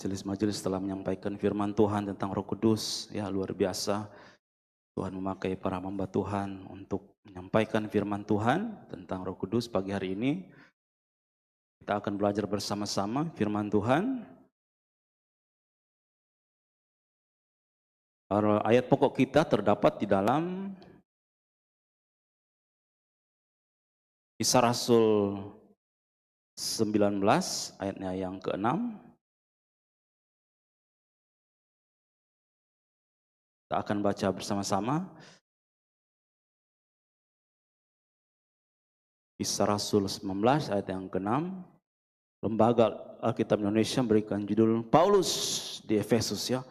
Majelis-majelis telah menyampaikan firman Tuhan tentang Roh Kudus. Ya, luar biasa. Tuhan memakai para hamba Tuhan untuk menyampaikan firman Tuhan tentang Roh Kudus pagi hari ini. Kita akan belajar bersama-sama firman Tuhan. Ayat pokok kita terdapat di dalam Kisah Rasul 19 ayatnya yang ke-6. Kita akan baca bersama-sama. Kisah Rasul 19 ayat yang ke-6. Lembaga Alkitab Indonesia memberikan judul Paulus di Efesus, ya.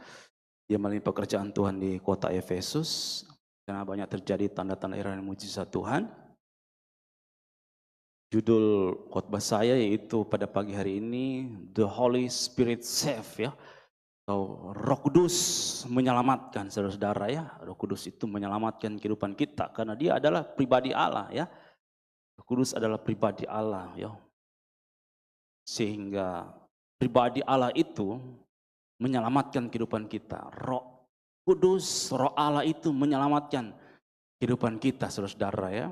Dia melalui pekerjaan Tuhan di kota Efesus, karena banyak terjadi tanda-tanda dan mujizat Tuhan. Judul khotbah saya yaitu pada pagi hari ini The Holy Spirit Save, ya. Atau Roh Kudus menyelamatkan, saudara-saudara, ya. Roh Kudus itu menyelamatkan kehidupan kita karena dia adalah pribadi Allah, ya. Roh Kudus adalah pribadi Allah, ya. Sehingga pribadi Allah itu menyelamatkan kehidupan kita. Roh Kudus, Roh Allah itu menyelamatkan kehidupan kita, saudara-saudara, ya.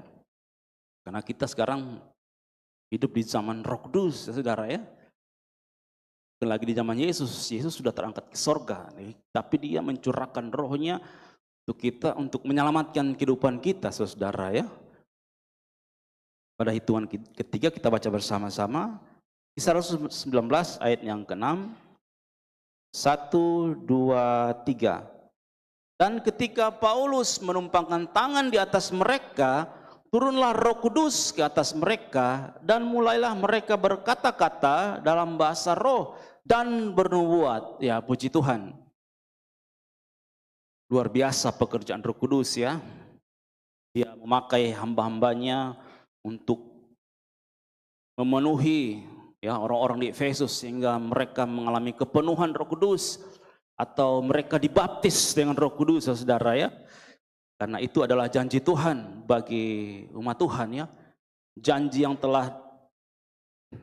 Karena kita sekarang hidup di zaman Roh Kudus, saudara, ya. Bukan lagi di zaman Yesus. Yesus sudah terangkat ke sorga, tapi dia mencurahkan rohnya untuk kita, untuk menyelamatkan kehidupan kita, saudara, ya. Pada hitungan ketiga kita baca bersama-sama Kisah Rasul 19 ayat yang ke-6. 1, 2, 3. Dan ketika Paulus menumpangkan tangan di atas mereka, turunlah Roh Kudus ke atas mereka, dan mulailah mereka berkata-kata dalam bahasa roh dan bernubuat. Ya, puji Tuhan. Luar biasa pekerjaan Roh Kudus, ya. Dia memakai hamba-hambanya untuk memenuhi, ya, orang-orang di Efesus sehingga mereka mengalami kepenuhan Roh Kudus atau mereka dibaptis dengan Roh Kudus, saudara, ya. Karena itu adalah janji Tuhan bagi umat Tuhan, ya. Janji yang telah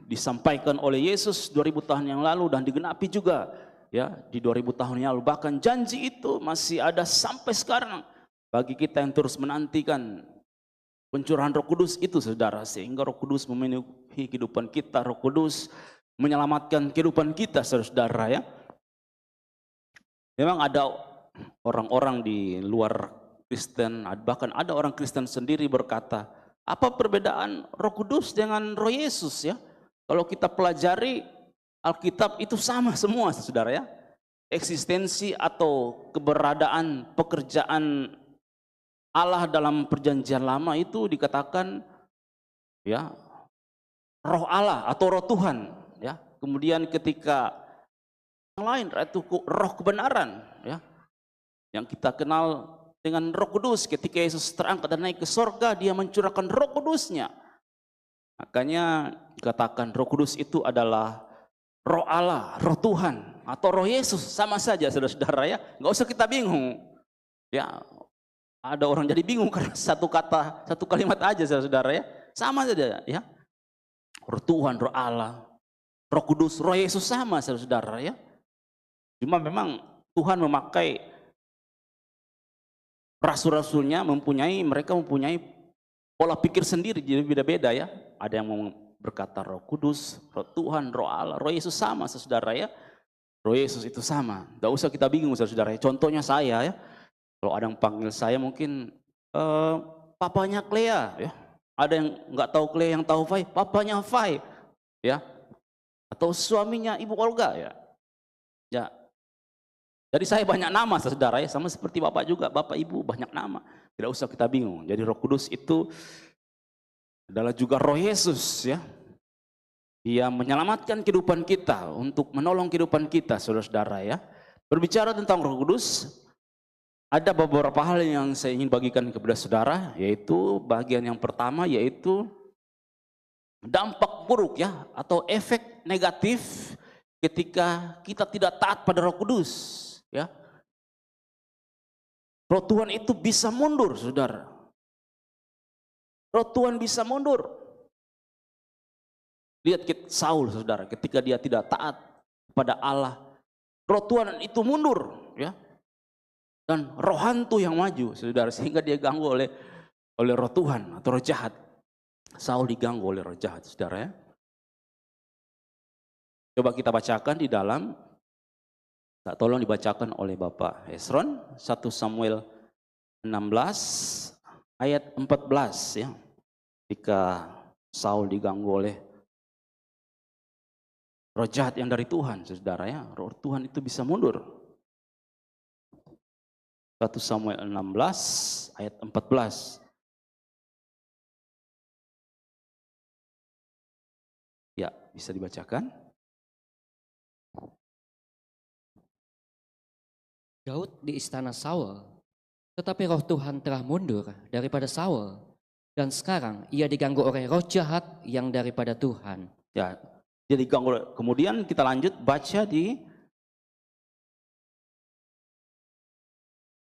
disampaikan oleh Yesus 2000 tahun yang lalu dan digenapi juga, ya, di 2000 tahun yang lalu. Bahkan janji itu masih ada sampai sekarang bagi kita yang terus menantikan pencurahan Roh Kudus itu, saudara, sehingga Roh Kudus memenuhi kehidupan kita. Roh Kudus menyelamatkan kehidupan kita, saudara, ya. Memang ada orang-orang di luar Kristen, bahkan ada orang Kristen sendiri berkata, apa perbedaan Roh Kudus dengan Roh Yesus, ya? Kalau kita pelajari Alkitab itu sama semua, saudara, ya. Eksistensi atau keberadaan pekerjaan Allah dalam perjanjian lama itu dikatakan, ya, Roh Allah atau Roh Tuhan, ya. Kemudian ketika yang lain itu Roh kebenaran, ya, yang kita kenal dengan Roh Kudus. Ketika Yesus terangkat dan naik ke sorga, dia mencurahkan Roh Kudusnya. Makanya dikatakan Roh Kudus itu adalah Roh Allah, Roh Tuhan atau Roh Yesus, sama saja, saudara-saudara, ya. Nggak usah kita bingung, ya. Ada orang jadi bingung karena satu kata, satu kalimat aja, saudara, ya. Sama saja, ya. Roh Tuhan, Roh Allah, Roh Kudus, Roh Yesus, sama, saudara, ya. Cuma memang Tuhan memakai rasul-rasulnya, mereka mempunyai pola pikir sendiri, jadi beda-beda, ya. Ada yang mau berkata Roh Kudus, Roh Tuhan, Roh Allah, Roh Yesus, sama, saudara, ya. Roh Yesus itu sama. Tidak usah kita bingung, saudara, ya. Contohnya saya, ya. Kalau ada yang panggil saya mungkin papanya Clea, ya. Ada yang nggak tahu Clea, yang tahu Fai, papanya Fai, ya. Atau suaminya Ibu Olga, ya. Ya. Jadi saya banyak nama, saudara, ya. Sama seperti Bapak juga, Bapak Ibu banyak nama. Tidak usah kita bingung. Jadi Roh Kudus itu adalah juga Roh Yesus, ya. Dia menyelamatkan kehidupan kita, untuk menolong kehidupan kita, saudara-saudara, ya. Berbicara tentang Roh Kudus, ada beberapa hal yang saya ingin bagikan kepada saudara, yaitu bagian yang pertama, yaitu dampak buruk, ya, atau efek negatif ketika kita tidak taat pada Roh Kudus, ya. Roh Tuhan itu bisa mundur, saudara. Roh Tuhan bisa mundur. Lihat Saul, saudara, ketika dia tidak taat kepada Allah, roh Tuhan itu mundur, ya. Dan roh hantu yang maju, saudara, sehingga dia ganggu oleh roh Tuhan atau roh jahat. Saul diganggu oleh roh jahat, saudara, ya. Coba kita bacakan di dalam, tolong dibacakan oleh Bapak Hezron, 1 Samuel 16 ayat 14, ya. Ketika Saul diganggu oleh roh jahat yang dari Tuhan, saudara, ya. Roh Tuhan itu bisa mundur. 1 Samuel 16 ayat 14. Ya, bisa dibacakan. Daud di istana Saul, tetapi roh Tuhan telah mundur daripada Saul, dan sekarang ia diganggu oleh roh jahat yang daripada Tuhan. Ya, jadi diganggu. Kemudian kita lanjut baca di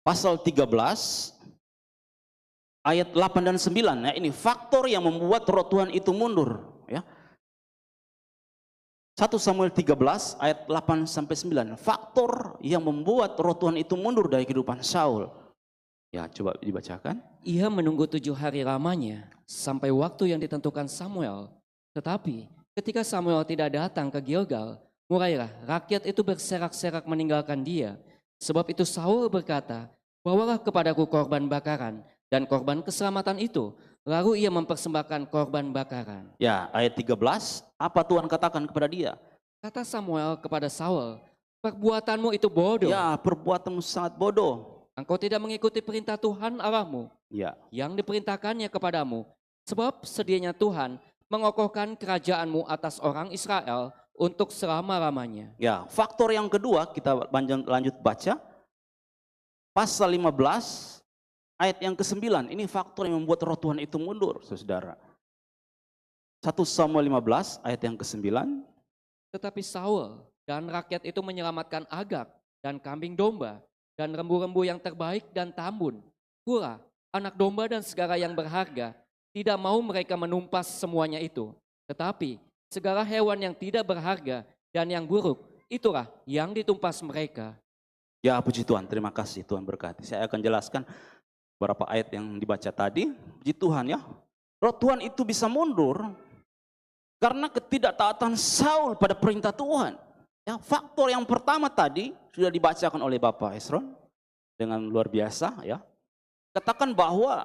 pasal 13 ayat 8 dan 9. Ya, ini faktor yang membuat roh Tuhan itu mundur, ya. 1 Samuel 13 ayat 8 sampai 9. Faktor yang membuat roh Tuhan itu mundur dari kehidupan Saul. Ya, coba dibacakan. Ia menunggu 7 hari lamanya sampai waktu yang ditentukan Samuel. Tetapi ketika Samuel tidak datang ke Gilgal, mulailah rakyat itu berserak-serak meninggalkan dia. Sebab itu Saul berkata, "Bawalah kepadaku korban bakaran dan korban keselamatan itu." Lalu ia mempersembahkan korban bakaran. Ya, ayat 13, apa Tuhan katakan kepada dia? Kata Samuel kepada Saul, "Perbuatanmu itu bodoh. Ya, perbuatanmu sangat bodoh. Engkau tidak mengikuti perintah Tuhan Allahmu, Ya, yang diperintahkannya kepadamu. Sebab sedianya Tuhan mengokohkan kerajaanmu atas orang Israel untuk selama-lamanya." ya. Faktor yang kedua, kita lanjut baca. Pasal 15 ayat yang ke-9. Ini faktor yang membuat roh Tuhan itu mundur, saudara. 1 Samuel 15 ayat yang ke-9. Tetapi Saul dan rakyat itu menyelamatkan Agag dan kambing domba dan rembu-rembu yang terbaik dan tambun, pula anak domba dan segala yang berharga. Tidak mau mereka menumpas semuanya itu. Tetapi segala hewan yang tidak berharga dan yang buruk, itulah yang ditumpas mereka. Ya, puji Tuhan, terima kasih, Tuhan berkati. Saya akan jelaskan beberapa ayat yang dibaca tadi. Puji Tuhan, ya. Roh Tuhan itu bisa mundur karena ketidaktaatan Saul pada perintah Tuhan. Ya, faktor yang pertama tadi sudah dibacakan oleh Bapak Hezron dengan luar biasa, ya. Katakan bahwa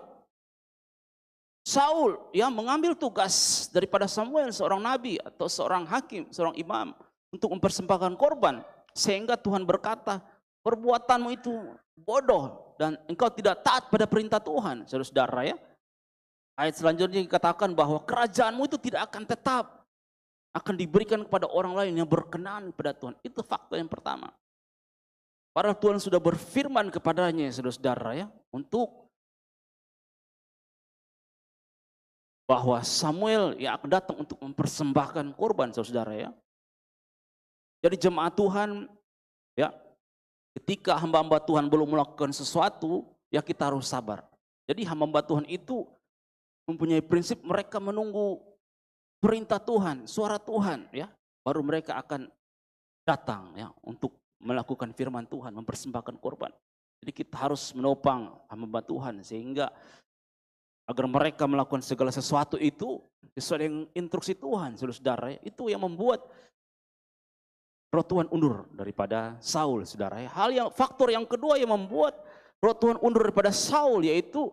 Saul, ya, mengambil tugas daripada Samuel, seorang nabi atau seorang hakim, seorang imam, untuk mempersembahkan korban, sehingga Tuhan berkata, "Perbuatanmu itu bodoh dan engkau tidak taat pada perintah Tuhan." Saudara-saudara, ya. Ayat selanjutnya dikatakan bahwa kerajaanmu itu tidak akan tetap, akan diberikan kepada orang lain yang berkenan kepada Tuhan. Itu fakta yang pertama. Padahal Tuhan sudah berfirman kepadanya, saudara-saudara, ya, untuk bahwa Samuel yang akan datang untuk mempersembahkan korban, saudara, ya. Jadi jemaat Tuhan, ya, ketika hamba-hamba Tuhan belum melakukan sesuatu, ya kita harus sabar. Jadi hamba-hamba Tuhan itu mempunyai prinsip, mereka menunggu perintah Tuhan, suara Tuhan, ya, baru mereka akan datang, ya, untuk melakukan firman Tuhan, mempersembahkan korban. Jadi kita harus menopang hamba Tuhan sehingga agar mereka melakukan segala sesuatu itu sesuai dengan instruksi Tuhan, saudara-saudara. Itu yang membuat roh Tuhan undur daripada Saul, saudara. Faktor yang kedua yang membuat roh Tuhan undur daripada Saul, yaitu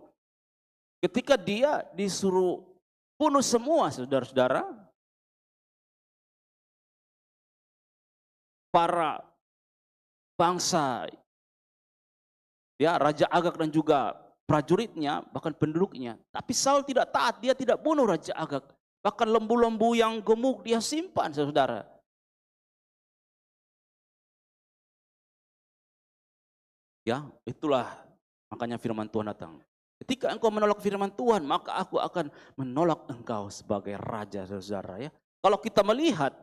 ketika dia disuruh bunuh semua, saudara-saudara, para bangsa, ya, Raja Agag dan juga prajuritnya, bahkan penduduknya. Tapi Saul tidak taat, dia tidak bunuh Raja Agag. Bahkan lembu-lembu yang gemuk dia simpan, saudara. Ya, itulah makanya firman Tuhan datang. Ketika engkau menolak firman Tuhan, maka aku akan menolak engkau sebagai raja, saudara, ya. Kalau kita melihat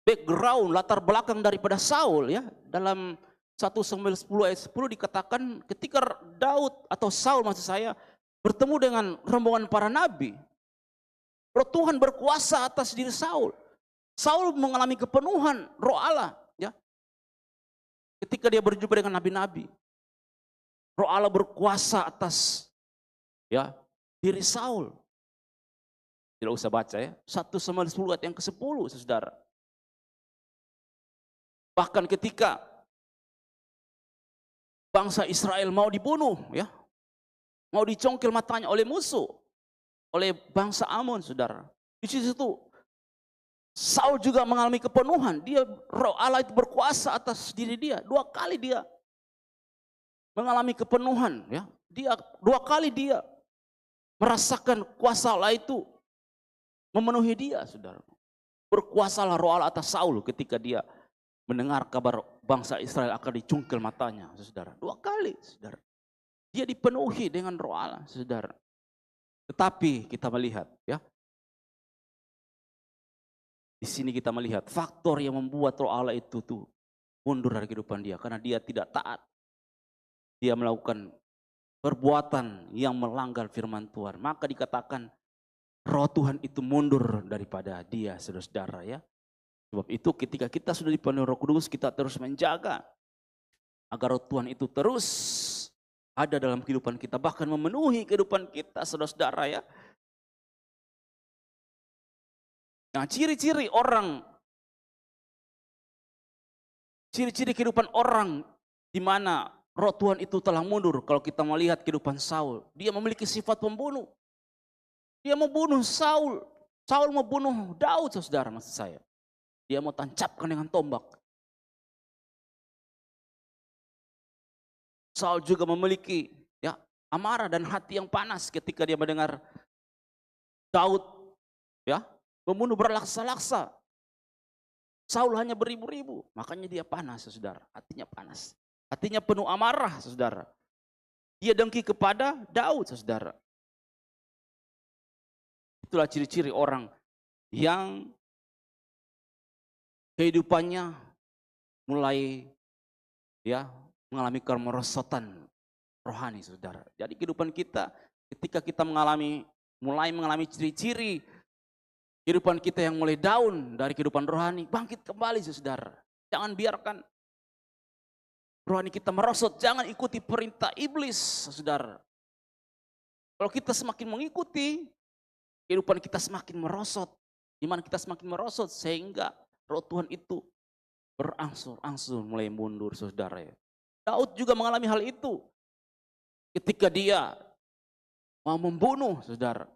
background, latar belakang daripada Saul, ya, dalam 1 Samuel 10 ayat 10 dikatakan ketika Daud atau Saul maksud saya bertemu dengan rombongan para nabi, roh Tuhan berkuasa atas diri Saul. Saul mengalami kepenuhan roh Allah, ya. ketika dia berjumpa dengan nabi-nabi, Roh Allah berkuasa atas ya diri Saul. Tidak usah baca ya. 1 Samuel 10 ayat yang ke-10, saudara. Bahkan ketika bangsa Israel mau dibunuh, ya, mau dicongkel matanya oleh musuh, oleh bangsa Amon, saudara. Di situ Saul juga mengalami kepenuhan. Dia, Roh Allah itu berkuasa atas diri dia. 2 kali dia mengalami kepenuhan, ya. Dia 2 kali dia merasakan kuasa Allah itu memenuhi dia, saudara. Berkuasalah Roh Allah atas Saul ketika dia mendengar kabar bangsa Israel akan dicungkil matanya, saudara. 2 kali, saudara. Dia dipenuhi dengan Roh Allah, saudara. Tetapi kita melihat, ya, di sini kita melihat faktor yang membuat Roh Allah itu tuh mundur dari kehidupan dia, karena dia tidak taat. Dia melakukan perbuatan yang melanggar firman Tuhan. Maka dikatakan Roh Tuhan itu mundur daripada dia, saudara-saudara, ya. Sebab itu ketika kita sudah dipenuhi Roh Kudus, kita terus menjaga agar Roh Tuhan itu terus ada dalam kehidupan kita, bahkan memenuhi kehidupan kita, saudara-saudara, ya. Nah, ciri-ciri kehidupan orang di mana Roh Tuhan itu telah mundur. Kalau kita melihat kehidupan Saul, dia memiliki sifat pembunuh. Dia mau bunuh Saul. Saul mau bunuh Daud, saudara, maksud saya. Dia mau tancapkan dengan tombak. Saul juga memiliki, ya, amarah dan hati yang panas ketika dia mendengar Daud, ya, membunuh berlaksa-laksa. Saul hanya beribu-ribu, makanya dia panas, saudara. Hatinya panas. Hatinya penuh amarah, saudara. Dia dengki kepada Daud, saudara. Itulah ciri-ciri orang yang kehidupannya mulai, ya, mengalami kemerosotan rohani, saudara. Jadi kehidupan kita ketika kita mulai mengalami ciri-ciri kehidupan kita yang mulai down dari kehidupan rohani, bangkit kembali, saudara. Jangan biarkan rohani kita merosot, jangan ikuti perintah iblis, saudara. Kalau kita semakin mengikuti, kehidupan kita semakin merosot, iman kita semakin merosot, sehingga Roh Tuhan itu berangsur-angsur mulai mundur, saudara, ya. Daud juga mengalami hal itu ketika dia mau membunuh, saudara.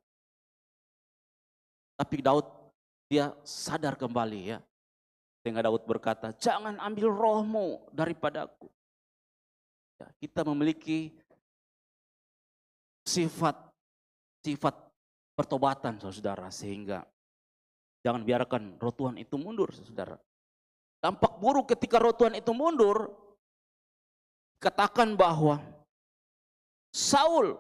Tapi Daud, dia sadar kembali, ya. Sehingga Daud berkata, jangan ambil rohmu daripadaku. Ya, kita memiliki sifat pertobatan, saudara, sehingga jangan biarkan Roh Tuhan itu mundur, saudara. Dampak buruk ketika Roh Tuhan itu mundur, katakan bahwa Saul,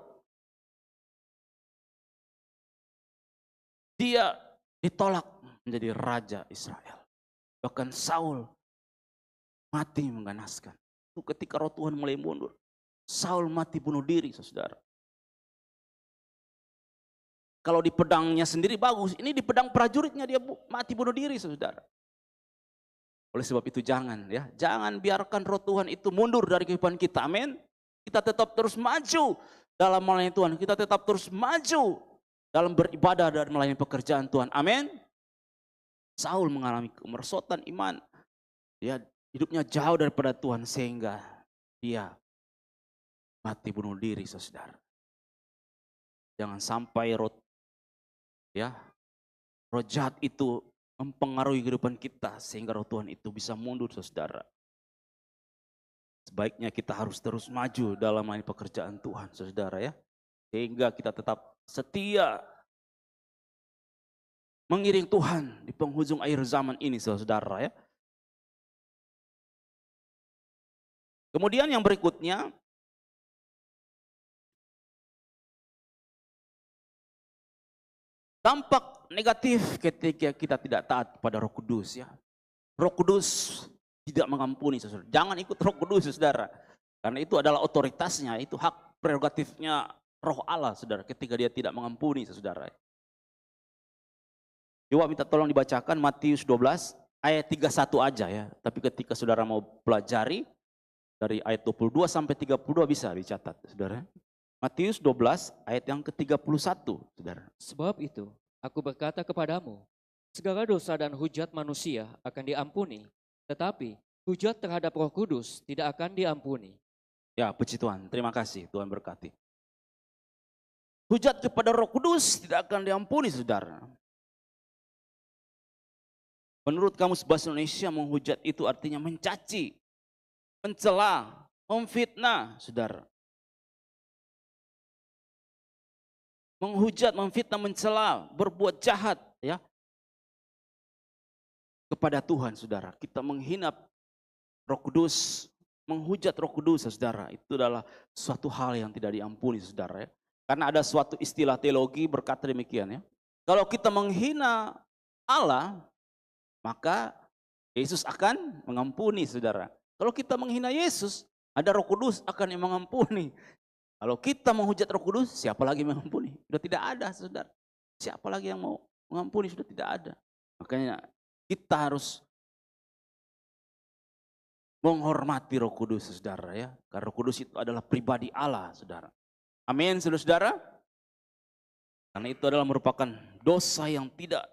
dia ditolak menjadi raja Israel. Bahkan Saul mati mengganaskan. Itu ketika Roh Tuhan mulai mundur. Saul mati bunuh diri, saudara. Kalau di pedangnya sendiri bagus, ini di pedang prajuritnya dia mati bunuh diri, saudara. Oleh sebab itu jangan biarkan Roh Tuhan itu mundur dari kehidupan kita. Amin. Kita tetap terus maju dalam melayani Tuhan. Kita tetap terus maju dalam beribadah dan melayani pekerjaan Tuhan. Amin. Saul mengalami kemerosotan iman. Dia hidupnya jauh daripada Tuhan sehingga dia mati bunuh diri, saudara. Jangan sampai roh jahat itu mempengaruhi kehidupan kita sehingga Roh Tuhan itu bisa mundur, saudara. Sebaiknya kita harus terus maju dalam melayani pekerjaan Tuhan, saudara, ya. Sehingga kita tetap setia mengiring Tuhan di penghujung akhir zaman ini, saudara, ya. Kemudian yang berikutnya, dampak negatif ketika kita tidak taat kepada Roh Kudus, ya. Roh Kudus tidak mengampuni, saudara. Jangan ikut Roh Kudus, saudara. Karena itu adalah otoritasnya, itu hak prerogatifnya Roh Allah, saudara, ketika dia tidak mengampuni, saudara. Coba minta tolong dibacakan Matius 12 ayat 31 aja, ya. Tapi ketika saudara mau pelajari, Dari ayat 22 sampai 32 bisa dicatat, saudara. Matius 12 ayat yang ke-31, saudara. Sebab itu, aku berkata kepadamu, segala dosa dan hujat manusia akan diampuni, tetapi hujat terhadap Roh Kudus tidak akan diampuni. Ya, puji Tuhan. Terima kasih, Tuhan berkati. Hujat kepada Roh Kudus tidak akan diampuni, saudara. Menurut Kamus Bahasa Indonesia, menghujat itu artinya mencaci, mencela, memfitnah, saudara. Menghujat, memfitnah, mencela, berbuat jahat, ya, kepada Tuhan, saudara. Kita menghina Roh Kudus, menghujat Roh Kudus, saudara. Itu adalah suatu hal yang tidak diampuni, saudara. Ya. Karena ada suatu istilah teologi berkata demikian, ya. Kalau kita menghina Allah, maka Yesus akan mengampuni, saudara. Kalau kita menghina Yesus, ada Roh Kudus akan yang mengampuni. Kalau kita menghujat Roh Kudus, siapa lagi yang mengampuni? Sudah tidak ada, saudara. Siapa lagi yang mau mengampuni? Sudah tidak ada. Makanya kita harus menghormati Roh Kudus, saudara, ya. Karena Roh Kudus itu adalah pribadi Allah, saudara. Amin, saudara-saudara. Karena itu adalah merupakan dosa yang tidak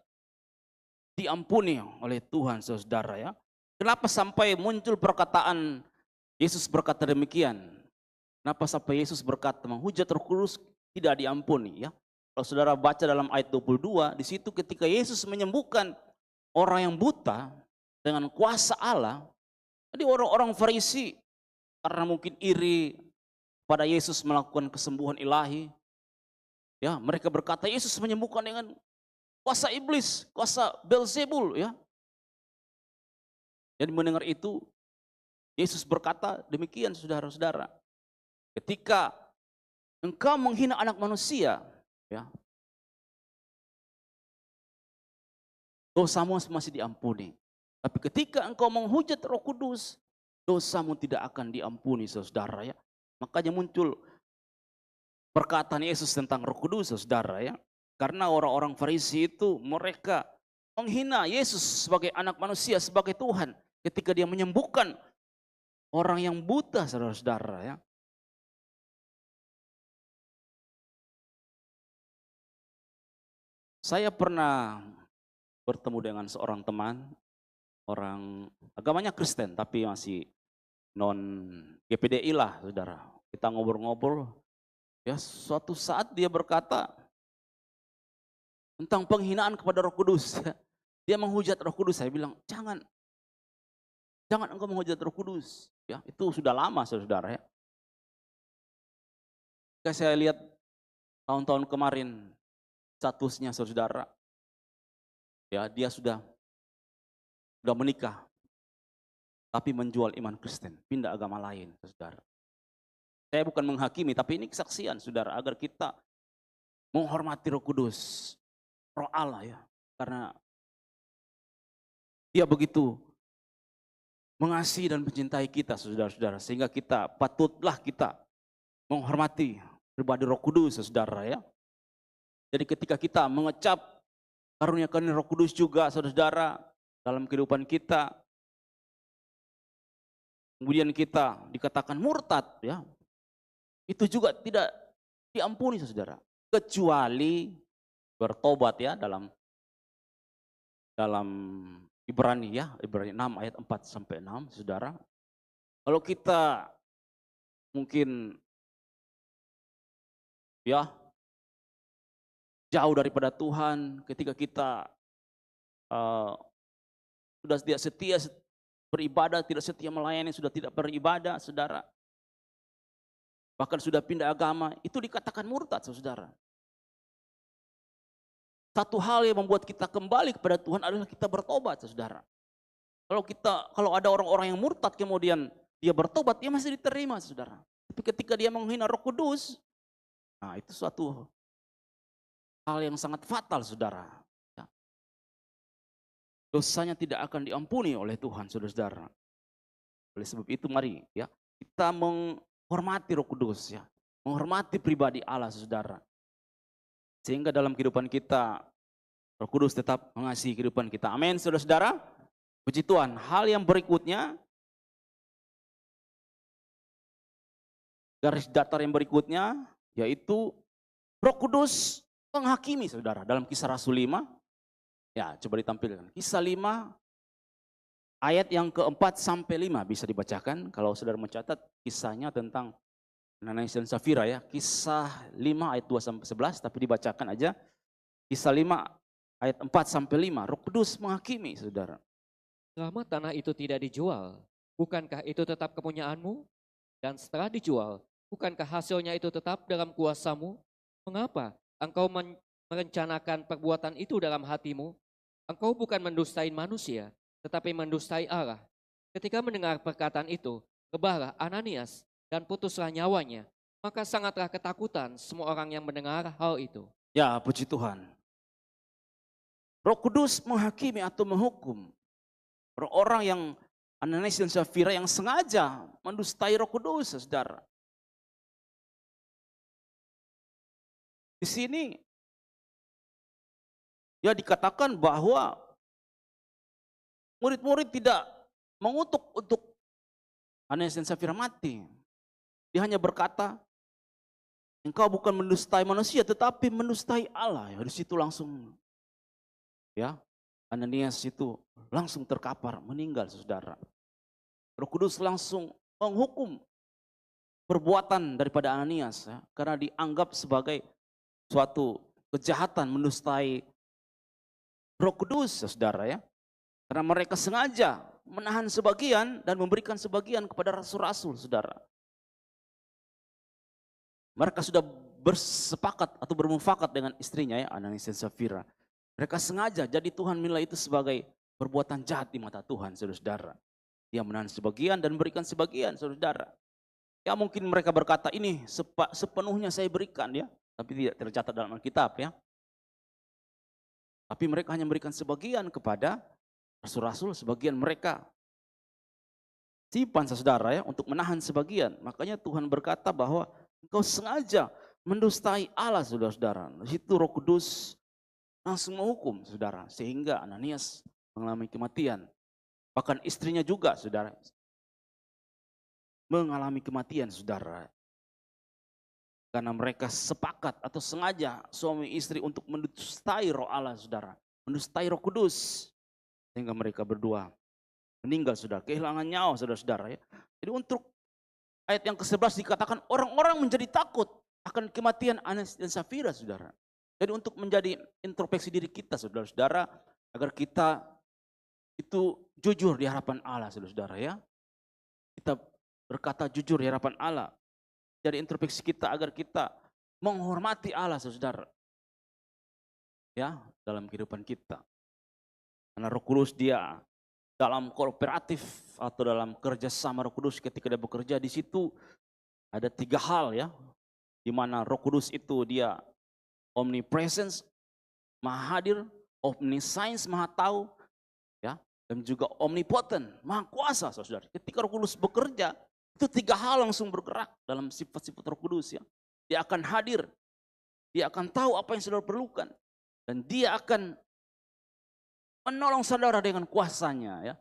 diampuni oleh Tuhan, saudara, ya. Kenapa sampai muncul perkataan Yesus berkata demikian? Kenapa sampai Yesus berkata menghujat Roh Kudus tidak diampuni, ya? Kalau saudara baca dalam ayat 22, di situ ketika Yesus menyembuhkan orang yang buta dengan kuasa Allah, jadi orang-orang Farisi karena mungkin iri pada Yesus melakukan kesembuhan ilahi, ya, mereka berkata Yesus menyembuhkan dengan kuasa iblis, kuasa Beelzebul, ya. Jadi mendengar itu Yesus berkata demikian, saudara-saudara. Ketika engkau menghina anak manusia, ya, dosamu masih diampuni. Tapi ketika engkau menghujat Roh Kudus, dosamu tidak akan diampuni, saudara, ya. Makanya muncul perkataan Yesus tentang Roh Kudus, saudara, ya. Karena orang-orang Farisi itu mereka menghina Yesus sebagai anak manusia, sebagai Tuhan. Ketika dia menyembuhkan orang yang buta, saudara-saudara, ya. Saya pernah bertemu dengan seorang teman, orang agamanya Kristen tapi masih non GPDI lah, saudara. Kita ngobrol-ngobrol, ya, suatu saat dia berkata tentang penghinaan kepada Roh Kudus. Dia menghujat Roh Kudus. Saya bilang, jangan engkau menghujat Roh Kudus. Ya, itu sudah lama, saudara, ya. Ketika saya lihat tahun-tahun kemarin statusnya, saudara, ya, dia sudah menikah, tapi menjual iman Kristen, pindah agama lain, saudara. Saya bukan menghakimi, tapi ini kesaksian, saudara, agar kita menghormati Roh Kudus, Roh Allah, ya, karena dia begitu mengasihi dan mencintai kita, saudara-saudara, sehingga patutlah kita menghormati pribadi Roh Kudus, saudara, ya. Jadi ketika kita mengecap karunia-karunia Roh Kudus juga, saudara, dalam kehidupan kita, kemudian kita dikatakan murtad, ya, itu juga tidak diampuni, saudara, kecuali bertobat, ya, dalam Ibrani, ya, Ibrani 6 ayat 4 sampai 6, saudara. Kalau kita mungkin, ya, jauh daripada Tuhan, ketika kita sudah tidak setia beribadah, tidak setia melayani, sudah tidak beribadah, saudara, bahkan sudah pindah agama, itu dikatakan murtad, saudara. Satu hal yang membuat kita kembali kepada Tuhan adalah kita bertobat, saudara. Kalau ada orang-orang yang murtad kemudian dia bertobat, dia masih diterima, saudara. Tapi ketika dia menghina Roh Kudus, nah, itu suatu hal yang sangat fatal, saudara. Ya. Dosanya tidak akan diampuni oleh Tuhan, saudara-saudara. Oleh sebab itu mari, ya, kita menghormati Roh Kudus, ya, menghormati pribadi Allah, saudara. Sehingga dalam kehidupan kita, Roh Kudus tetap mengasihi kehidupan kita. Amin, saudara-saudara. Puji Tuhan. Hal yang berikutnya, garis datar yang berikutnya, yaitu Roh Kudus menghakimi saudara. Dalam Kisah Rasul 5, ya coba ditampilkan. Kisah 5 ayat yang keempat sampai 5 bisa dibacakan. Kalau saudara mencatat kisahnya tentang Ananias dan Safira ya. Kisah 5 ayat 2 sampai 11, tapi dibacakan aja. Kisah 5 ayat 4 sampai 5. Roh Kudus menghakimi saudara. Selama tanah itu tidak dijual, bukankah itu tetap kepunyaanmu? Dan setelah dijual, bukankah hasilnya itu tetap dalam kuasamu? Mengapa engkau merencanakan perbuatan itu dalam hatimu? Engkau bukan mendustai manusia, tetapi mendustai Allah. Ketika mendengar perkataan itu, rebahlah Ananias dan putuslah nyawanya. Maka sangatlah ketakutan semua orang yang mendengar hal itu. Ya, puji Tuhan. Roh Kudus menghakimi atau menghukum orang-orang yang Ananias dan Safira yang sengaja mendustai Roh Kudus, saudara. Di sini ya dikatakan bahwa murid-murid tidak mengutuk untuk Ananias dan Safira mati. Dia hanya berkata, engkau bukan mendustai manusia tetapi mendustai Allah. Ya, di situ langsung ya Ananias itu langsung terkapar, meninggal saudara. Roh Kudus langsung menghukum perbuatan daripada Ananias ya, karena dianggap sebagai suatu kejahatan mendustai Roh Kudus saudara ya. Karena mereka sengaja menahan sebagian dan memberikan sebagian kepada rasul-rasul saudara. Mereka sudah bersepakat atau bermufakat dengan istrinya ya, Ananias dan Safira. Mereka sengaja, jadi Tuhan menilai itu sebagai perbuatan jahat di mata Tuhan, saudara-saudara. Dia menahan sebagian dan memberikan sebagian, saudara-saudara. Ya mungkin mereka berkata, ini sepenuhnya saya berikan ya, tapi tidak tercatat dalam Alkitab ya. Tapi mereka hanya memberikan sebagian kepada rasul-rasul, sebagian mereka simpan, saudara ya, untuk menahan sebagian. Makanya Tuhan berkata bahwa engkau sengaja mendustai Allah, saudara-saudara. Di situ Roh Kudus langsung menghukum, saudara, sehingga Ananias mengalami kematian. Bahkan istrinya juga, saudara, mengalami kematian, saudara. Karena mereka sepakat atau sengaja suami istri untuk mendustai Roh Allah, saudara, mendustai Roh Kudus, sehingga mereka berdua meninggal, saudara, kehilangan nyawa, saudara-saudara ya. Jadi untuk ayat yang ke-11 dikatakan orang-orang menjadi takut akan kematian Ananias dan Safira, saudara. Jadi untuk menjadi introspeksi diri kita, saudara-saudara, agar kita itu jujur di hadapan Allah, saudara-saudara ya. Kita berkata jujur di hadapan Allah. Jadi introspeksi kita agar kita menghormati Allah, saudara. Ya, dalam kehidupan kita. Karena Roh Kudus dia dalam kooperatif atau dalam kerjasama Roh Kudus ketika dia bekerja di situ ada 3 hal ya. Di mana Roh Kudus itu dia omnipresence, maha hadir, omniscience, maha tahu, ya, dan juga omnipotent, maha kuasa, saudara. Ketika Roh Kudus bekerja, itu 3 hal langsung bergerak dalam sifat-sifat Roh Kudus ya. Dia akan hadir, dia akan tahu apa yang saudara perlukan, dan dia akan menolong saudara dengan kuasanya ya.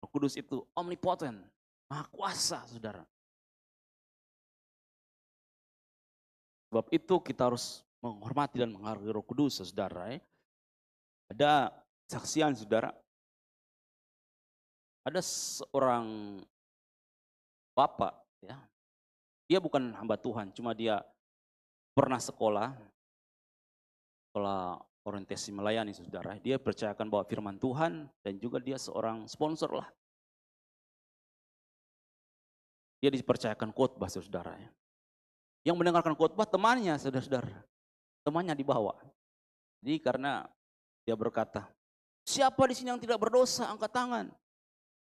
Roh Kudus itu omnipotent, maha kuasa, saudara. Sebab itu kita harus menghormati dan menghargai Roh Kudus, saudara. Ada saksian, saudara. Ada seorang bapak, ya. Dia bukan hamba Tuhan, cuma dia pernah sekolah orientasi melayani, saudara. Dia percayakan bahwa firman Tuhan dan juga dia seorang sponsor lah. Dia dipercayakan khotbah, saudara. Yang mendengarkan khotbah temannya, saudara-saudara. Temannya dibawa. Jadi karena dia berkata, siapa di sini yang tidak berdosa, angkat tangan.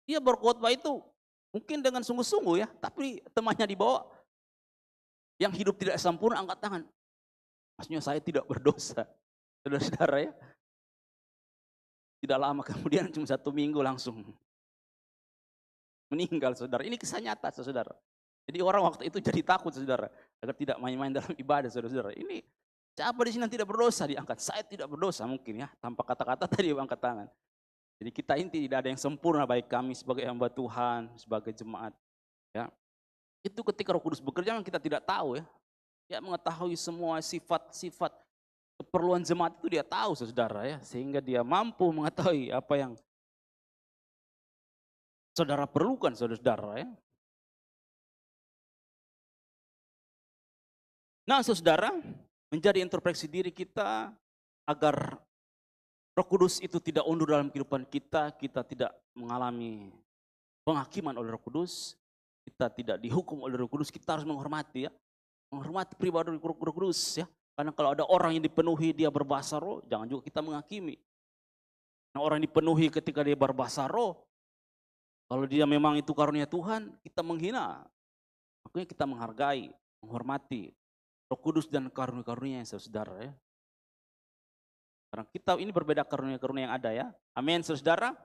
Dia berkhotbah itu mungkin dengan sungguh-sungguh ya, tapi temannya dibawa. Yang hidup tidak sempurna, angkat tangan. Maksudnya saya tidak berdosa, saudara-saudara ya. Tidak lama kemudian, cuma 1 minggu langsung meninggal, saudara. Ini kisah nyata, saudara. Jadi orang waktu itu jadi takut, saudara, agar tidak main-main dalam ibadah, saudara-saudara. Ini siapa di sini yang tidak berdosa, diangkat. Saya tidak berdosa mungkin ya, tanpa kata-kata tadi angkat tangan. Jadi kita ini tidak ada yang sempurna, baik kami sebagai hamba Tuhan, sebagai jemaat. Ya. Itu ketika Roh Kudus bekerja yang kita tidak tahu ya. Dia mengetahui semua sifat-sifat keperluan jemaat itu dia tahu saudara ya. Sehingga dia mampu mengetahui apa yang saudara perlukan saudara ya. Nah saudara, menjadi introspeksi diri kita agar Roh Kudus itu tidak undur dalam kehidupan kita, kita tidak mengalami penghakiman oleh Roh Kudus, kita tidak dihukum oleh Roh Kudus, kita harus menghormati ya. Menghormati pribadi Roh Kudus ya. Karena kalau ada orang yang dipenuhi dia berbahasa roh, jangan juga kita menghakimi. Nah, orang yang dipenuhi ketika dia berbahasa roh, kalau dia memang itu karunia Tuhan, kita menghina. Makanya kita menghargai, menghormati Roh Kudus dan karunia-karunia yang saudara ya. Karena kita ini berbeda karunia-karunia yang ada ya. Amin saudara.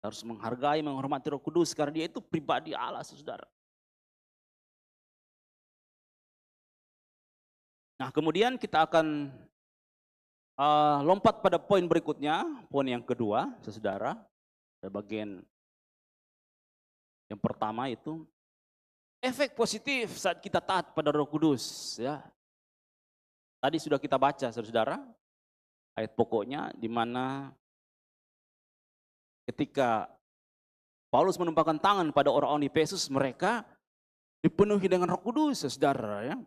Harus menghargai, menghormati Roh Kudus karena dia itu pribadi Allah saudara. Nah kemudian kita akan lompat pada poin berikutnya, poin yang kedua saudara. Bagian yang pertama itu efek positif saat kita taat pada Roh Kudus ya. Tadi sudah kita baca saudara. Ayat pokoknya di mana ketika Paulus menumpahkan tangan pada orang-orang di Efesus, mereka dipenuhi dengan Roh Kudus, saudara ya.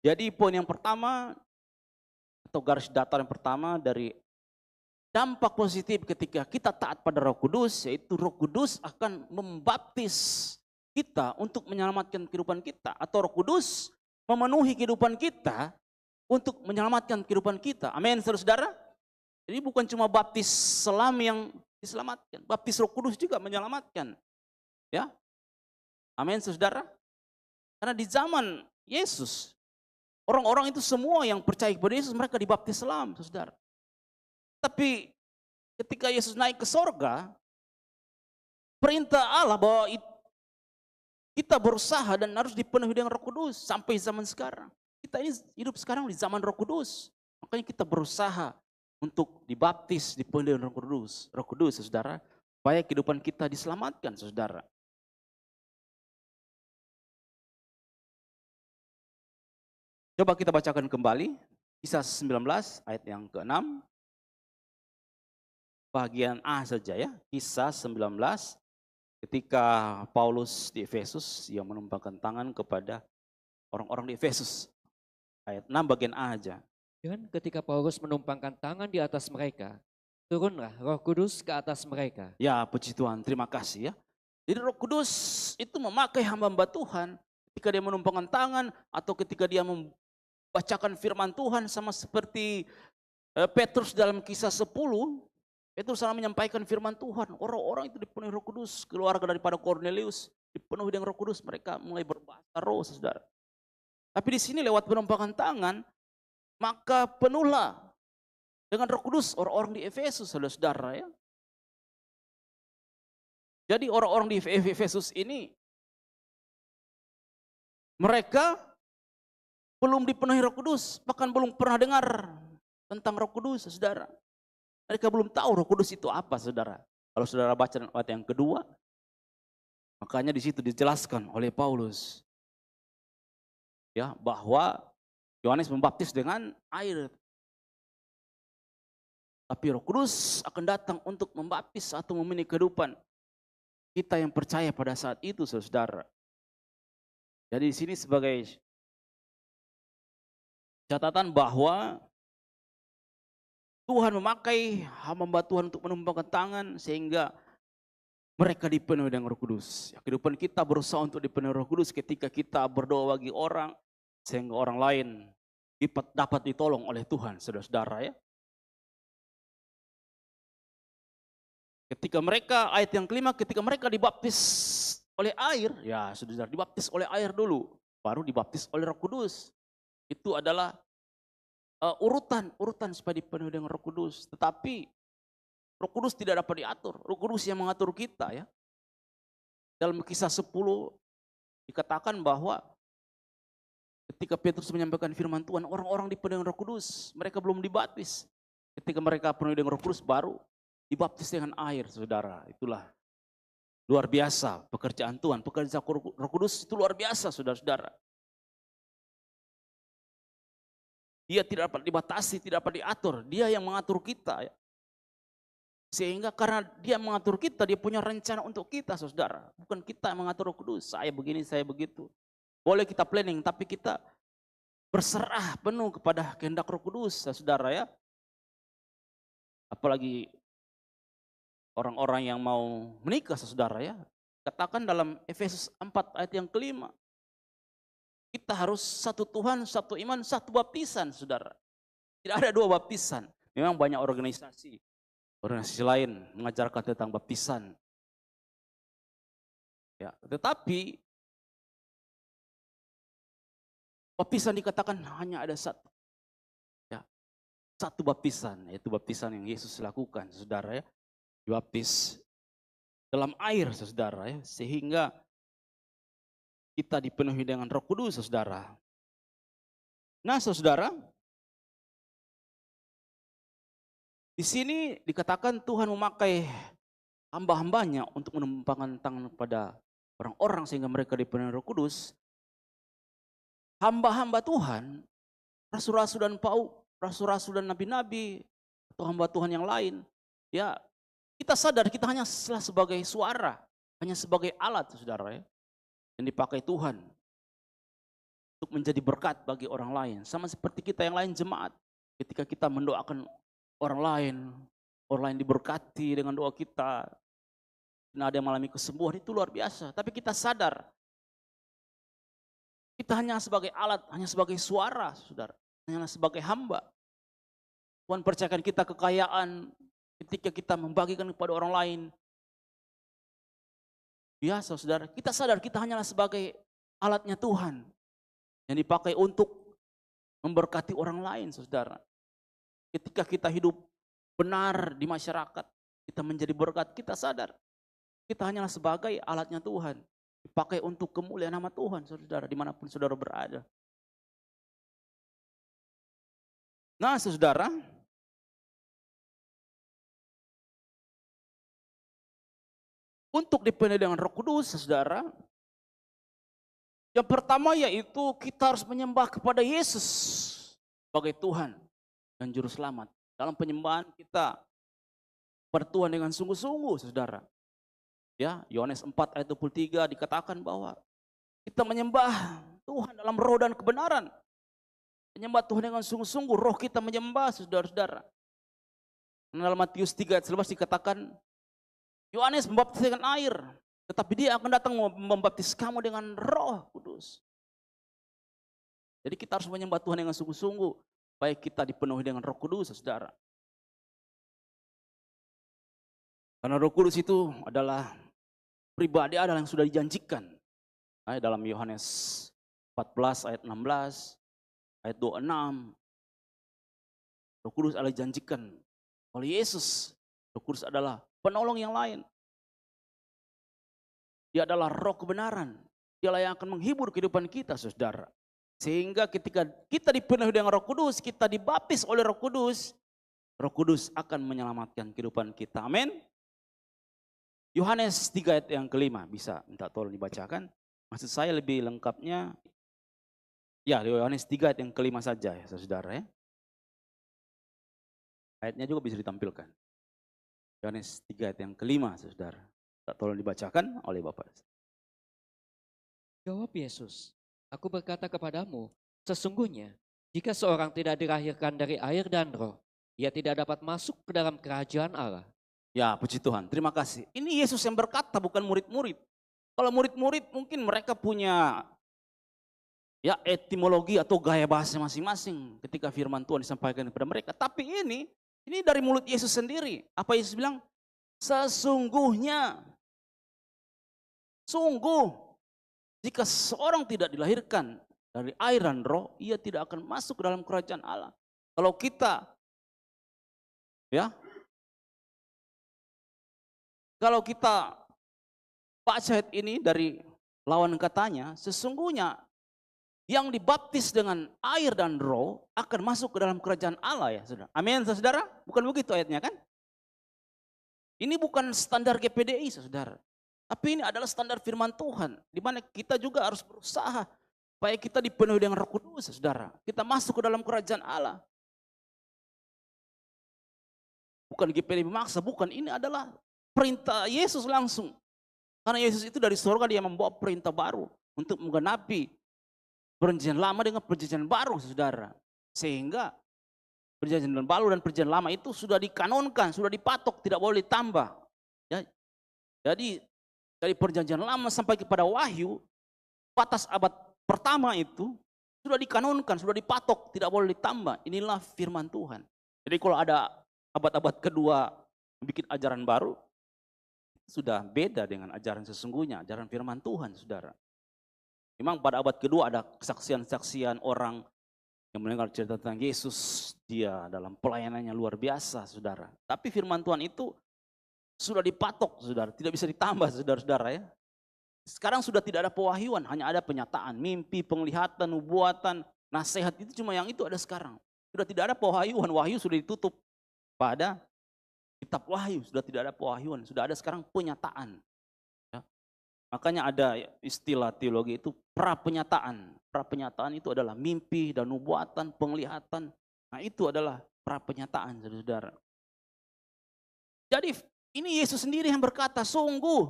Jadi poin yang pertama atau garis datar yang pertama dari dampak positif ketika kita taat pada Roh Kudus, yaitu Roh Kudus akan membaptis kita untuk menyelamatkan kehidupan kita, atau Roh Kudus memenuhi kehidupan kita untuk menyelamatkan kehidupan kita. Amin, saudara-saudara. Jadi bukan cuma baptis selam yang diselamatkan, baptis Roh Kudus juga menyelamatkan. Ya. Amin, saudara. Karena di zaman Yesus, orang-orang itu semua yang percaya kepada Yesus mereka dibaptis selam, saudara. Tapi ketika Yesus naik ke sorga, perintah Allah bahwa kita berusaha dan harus dipenuhi dengan Roh Kudus sampai zaman sekarang. Kita ini hidup sekarang di zaman Roh Kudus. Makanya kita berusaha untuk dibaptis, dipenuhi dengan Roh Kudus, saudara. Supaya kehidupan kita diselamatkan, saudara. Coba kita bacakan kembali. Kisah 19 ayat yang ke-6. Bagian A saja ya. Kisah 19 ketika Paulus di Efesus yang menumpahkan tangan kepada orang-orang di Efesus. Ayat 6 bagian A aja. Dan ketika Paulus menumpangkan tangan di atas mereka, turunlah Roh Kudus ke atas mereka. Ya, puji Tuhan, terima kasih ya. Jadi Roh Kudus itu memakai hamba-hamba Tuhan ketika dia menumpangkan tangan atau ketika dia membacakan firman Tuhan, sama seperti Petrus dalam kisah 10. Petrus salah menyampaikan firman Tuhan. Orang-orang itu dipenuhi Roh Kudus, keluarga daripada Cornelius dipenuhi dengan Roh Kudus, mereka mulai berbahasa roh, saudara. Tapi di sini lewat penumpangkan tangan, maka penuhlah dengan Roh Kudus orang-orang di Efesus, saudara-saudara ya. Jadi orang-orang di Efesus ini mereka belum dipenuhi Roh Kudus, bahkan belum pernah dengar tentang Roh Kudus, saudara. Mereka belum tahu Roh Kudus itu apa, saudara. Kalau saudara baca ayat yang kedua, makanya di situ dijelaskan oleh Paulus ya bahwa Yohanes membaptis dengan air. Tapi Roh Kudus akan datang untuk membaptis atau memenuhi kehidupan kita yang percaya pada saat itu, saudara. Jadi di sini sebagai catatan bahwa Tuhan memakai hamba Tuhan untuk menumpangkan tangan sehingga mereka dipenuhi dengan Roh Kudus. Kehidupan kita berusaha untuk dipenuhi Roh Kudus ketika kita berdoa bagi orang sehingga orang lain dapat ditolong oleh Tuhan, saudara-saudara ya. Ketika mereka, ayat yang kelima, ketika mereka dibaptis oleh air, ya saudara, dibaptis oleh air dulu, baru dibaptis oleh Roh Kudus. Itu adalah urutan supaya dipenuhi dengan Roh Kudus. Tetapi Roh Kudus tidak dapat diatur, Roh Kudus yang mengatur kita ya. Dalam kisah 10 dikatakan bahwa ketika Petrus menyampaikan firman Tuhan, orang-orang dipenuhi dengan Roh Kudus, mereka belum dibaptis. Ketika mereka penuhi dengan Roh Kudus baru dibaptis dengan air, saudara. Itulah Luar biasa pekerjaan Tuhan, pekerjaan Roh Kudus itu luar biasa, saudara-saudara. Dia tidak dapat dibatasi, tidak dapat diatur. Dia yang mengatur kita. Sehingga karena dia mengatur kita, dia punya rencana untuk kita, saudara. Bukan kita yang mengatur Roh Kudus, saya begini, saya begitu. Boleh kita planning, tapi kita berserah penuh kepada kehendak Roh Kudus, saudara ya. Apalagi orang-orang yang mau menikah, saudara ya. Katakan dalam Efesus 4 ayat yang kelima. Kita harus satu Tuhan, satu iman, satu baptisan, saudara. Tidak ada dua baptisan. Memang banyak organisasi lain mengajarkan tentang baptisan. Ya, tetapi baptisan dikatakan hanya ada satu. Ya, satu baptisan, yaitu baptisan yang Yesus lakukan, saudara ya. Dibaptis dalam air, saudara ya, sehingga kita dipenuhi dengan Roh Kudus, saudara. Nah, saudara, di sini dikatakan Tuhan memakai hamba-hambanya untuk menumpangkan tangan kepada orang-orang sehingga mereka dipenuhi Roh Kudus. Hamba-hamba Tuhan, rasul-rasul dan nabi-nabi atau hamba Tuhan yang lain, ya kita sadar kita hanya sebagai suara, hanya sebagai alat, saudara ya, yang dipakai Tuhan untuk menjadi berkat bagi orang lain. Sama seperti kita yang lain jemaat, ketika kita mendoakan orang lain diberkati dengan doa kita, dan ada yang mengalami kesembuhan, itu luar biasa. Tapi kita sadar, kita hanya sebagai alat, hanya sebagai suara, saudara, hanya sebagai hamba. Tuhan percayakan kita kekayaan ketika kita membagikan kepada orang lain. Biasa, saudara, kita sadar kita hanyalah sebagai alatnya Tuhan yang dipakai untuk memberkati orang lain, saudara. Ketika kita hidup benar di masyarakat, kita menjadi berkat, kita sadar kita hanyalah sebagai alatnya Tuhan, dipakai untuk kemuliaan nama Tuhan, saudara, dimanapun saudara berada. Nah, saudara, untuk dipenuhi dengan Roh Kudus, saudara, yang pertama yaitu kita harus menyembah kepada Yesus sebagai Tuhan dan Juru Selamat. Dalam penyembahan kita kepada Tuhan dengan sungguh-sungguh, saudara. Ya, Yohanes 4 ayat 23 dikatakan bahwa kita menyembah Tuhan dalam roh dan kebenaran. Menyembah Tuhan dengan sungguh-sungguh, roh kita menyembah, saudara-saudara. Dalam Matius 3 ayat 11 dikatakan, Yohanes membaptis dengan air, tetapi dia akan datang membaptis kamu dengan Roh Kudus. Jadi kita harus menyembah Tuhan dengan sungguh-sungguh, baik kita dipenuhi dengan Roh Kudus, saudara. Karena Roh Kudus itu adalah pribadi adalah yang sudah dijanjikan. Dalam Yohanes 14 ayat 16, ayat 26, Roh Kudus adalah dijanjikan oleh Yesus. Roh Kudus adalah penolong yang lain. Dia adalah roh kebenaran. Dialah yang akan menghibur kehidupan kita, saudara. Sehingga ketika kita dipenuhi dengan Roh Kudus, kita dibaptis oleh Roh Kudus akan menyelamatkan kehidupan kita. Amin. Yohanes 3 ayat yang kelima, bisa minta tolong dibacakan. Maksud saya lebih lengkapnya, ya Yohanes 3 ayat yang kelima saja ya, saudara ya. Ayatnya juga bisa ditampilkan. Yohanes 3 ayat yang kelima, saudara. Tolong dibacakan oleh Bapak. Jawab Yesus, aku berkata kepadamu, sesungguhnya jika seorang tidak dilahirkan dari air dan roh, ia tidak dapat masuk ke dalam kerajaan Allah. Ya, puji Tuhan. Terima kasih. Ini Yesus yang berkata, bukan murid-murid. Kalau murid-murid mungkin mereka punya ya etimologi atau gaya bahasa masing-masing ketika firman Tuhan disampaikan kepada mereka. Tapi ini dari mulut Yesus sendiri. Apa Yesus bilang? Sesungguhnya, sungguh, jika seorang tidak dilahirkan dari air dan roh, ia tidak akan masuk ke dalam kerajaan Allah. Kalau kita, ya, kalau kita baca ayat ini dari lawan katanya, sesungguhnya yang dibaptis dengan air dan roh akan masuk ke dalam kerajaan Allah, ya saudara. Amin, saudara. Bukan begitu ayatnya kan? Ini bukan standar GPDI, saudara. Tapi ini adalah standar firman Tuhan, di mana kita juga harus berusaha supaya kita dipenuhi dengan Roh Kudus, saudara. Kita masuk ke dalam kerajaan Allah. Bukan GPD memaksa, bukan. Ini adalah perintah Yesus langsung. Karena Yesus itu dari surga dia membawa perintah baru untuk menggenapi perjanjian lama dengan perjanjian baru, saudara. Sehingga perjanjian baru dan perjanjian lama itu sudah dikanonkan, sudah dipatok, tidak boleh ditambah. Ya. Jadi dari perjanjian lama sampai kepada Wahyu, batas abad pertama itu sudah dikanonkan, sudah dipatok, tidak boleh ditambah. Inilah firman Tuhan. Jadi kalau ada abad-abad kedua bikin ajaran baru, sudah beda dengan ajaran sesungguhnya, ajaran firman Tuhan, saudara. Memang pada abad kedua ada kesaksian-kesaksian orang yang mendengar cerita tentang Yesus, dia dalam pelayanannya luar biasa, saudara. Tapi firman Tuhan itu sudah dipatok, saudara, tidak bisa ditambah, saudara-saudara ya. Sekarang sudah tidak ada pewahyuan, hanya ada penyataan, mimpi, penglihatan, nubuatan, nasihat, itu cuma yang itu ada sekarang. Sudah tidak ada pewahyuan, wahyu sudah ditutup pada kitab Wahyu, sudah tidak ada pewahyuan, sudah ada sekarang penyataan. Ya. Makanya ada istilah teologi itu pra-penyataan. Pra-penyataan itu adalah mimpi dan nubuatan, penglihatan. Nah itu adalah pra-penyataan, saudara. Jadi ini Yesus sendiri yang berkata, sungguh.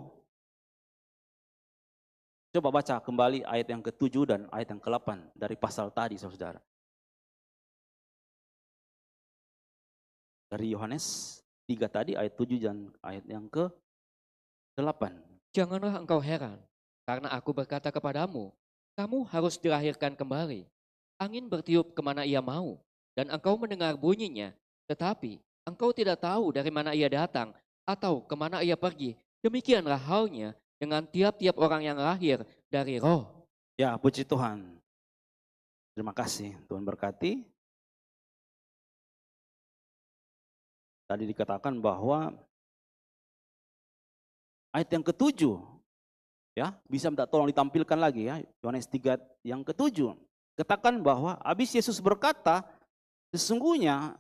Coba baca kembali ayat yang ke-7 dan ayat yang ke-8 dari pasal tadi, saudara. Dari Yohanes 3 tadi, ayat 7 dan ayat yang ke-8. Janganlah engkau heran, karena aku berkata kepadamu, kamu harus dilahirkan kembali. Angin bertiup kemana ia mau, dan engkau mendengar bunyinya, tetapi engkau tidak tahu dari mana ia datang, atau kemana ia pergi. Demikianlah halnya dengan tiap-tiap orang yang lahir dari roh. Ya, puji Tuhan. Terima kasih, Tuhan berkati. Tadi dikatakan bahwa ayat yang ke-7, ya, bisa minta tolong ditampilkan lagi ya, Yohanes 3 yang ke-7. Katakan bahwa habis Yesus berkata, sesungguhnya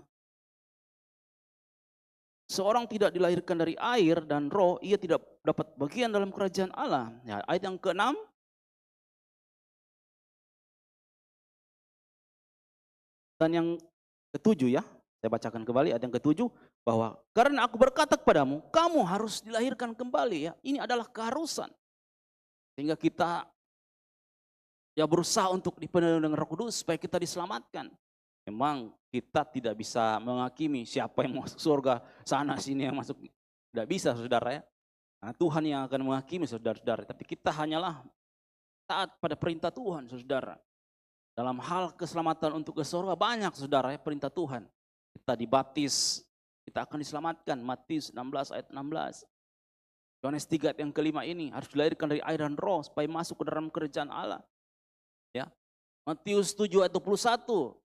seorang tidak dilahirkan dari air dan roh, ia tidak dapat bagian dalam kerajaan Allah. Ya, ayat yang ke-6, dan yang ke-7 ya, saya bacakan kembali ayat yang ke-7, bahwa karena aku berkata kepadamu, kamu harus dilahirkan kembali ya. Ini adalah keharusan. Sehingga kita ya berusaha untuk dipenuhi dengan Roh Kudus supaya kita diselamatkan. Memang kita tidak bisa menghakimi siapa yang masuk surga, sana sini yang masuk. Tidak bisa, saudara ya. Nah, Tuhan yang akan menghakimi, saudara-saudara. Tapi kita hanyalah taat pada perintah Tuhan, saudara. Dalam hal keselamatan untuk ke surga banyak, saudara ya, perintah Tuhan. Kita dibaptis, kita akan diselamatkan. Matius 16 ayat 16. Yohanes 3 ayat yang ke-5 ini harus dilahirkan dari air dan roh supaya masuk ke dalam kerajaan Allah. Ya. Matius 7 ayat 21.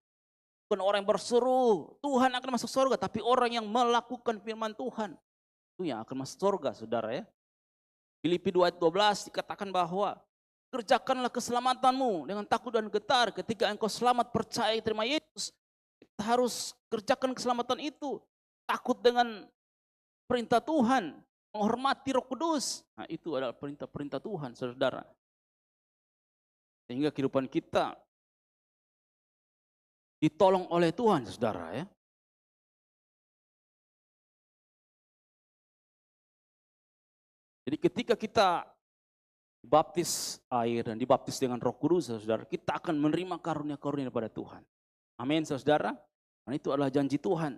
Bukan orang yang berseru Tuhan akan masuk surga, tapi orang yang melakukan firman Tuhan itu yang akan masuk surga, saudara ya. Filipi 2 ayat 12 dikatakan bahwa kerjakanlah keselamatanmu dengan takut dan getar. Ketika engkau selamat percaya terima Yesus, kita harus kerjakan keselamatan itu. Takut dengan perintah Tuhan, menghormati Roh Kudus. Nah, itu adalah perintah-perintah Tuhan, saudara. Sehingga kehidupan kita ditolong oleh Tuhan, saudara ya. Jadi ketika kita dibaptis air dan dibaptis dengan Roh Kudus, saudara, kita akan menerima karunia-karunia daripada Tuhan. Amin, saudara. Dan itu adalah janji Tuhan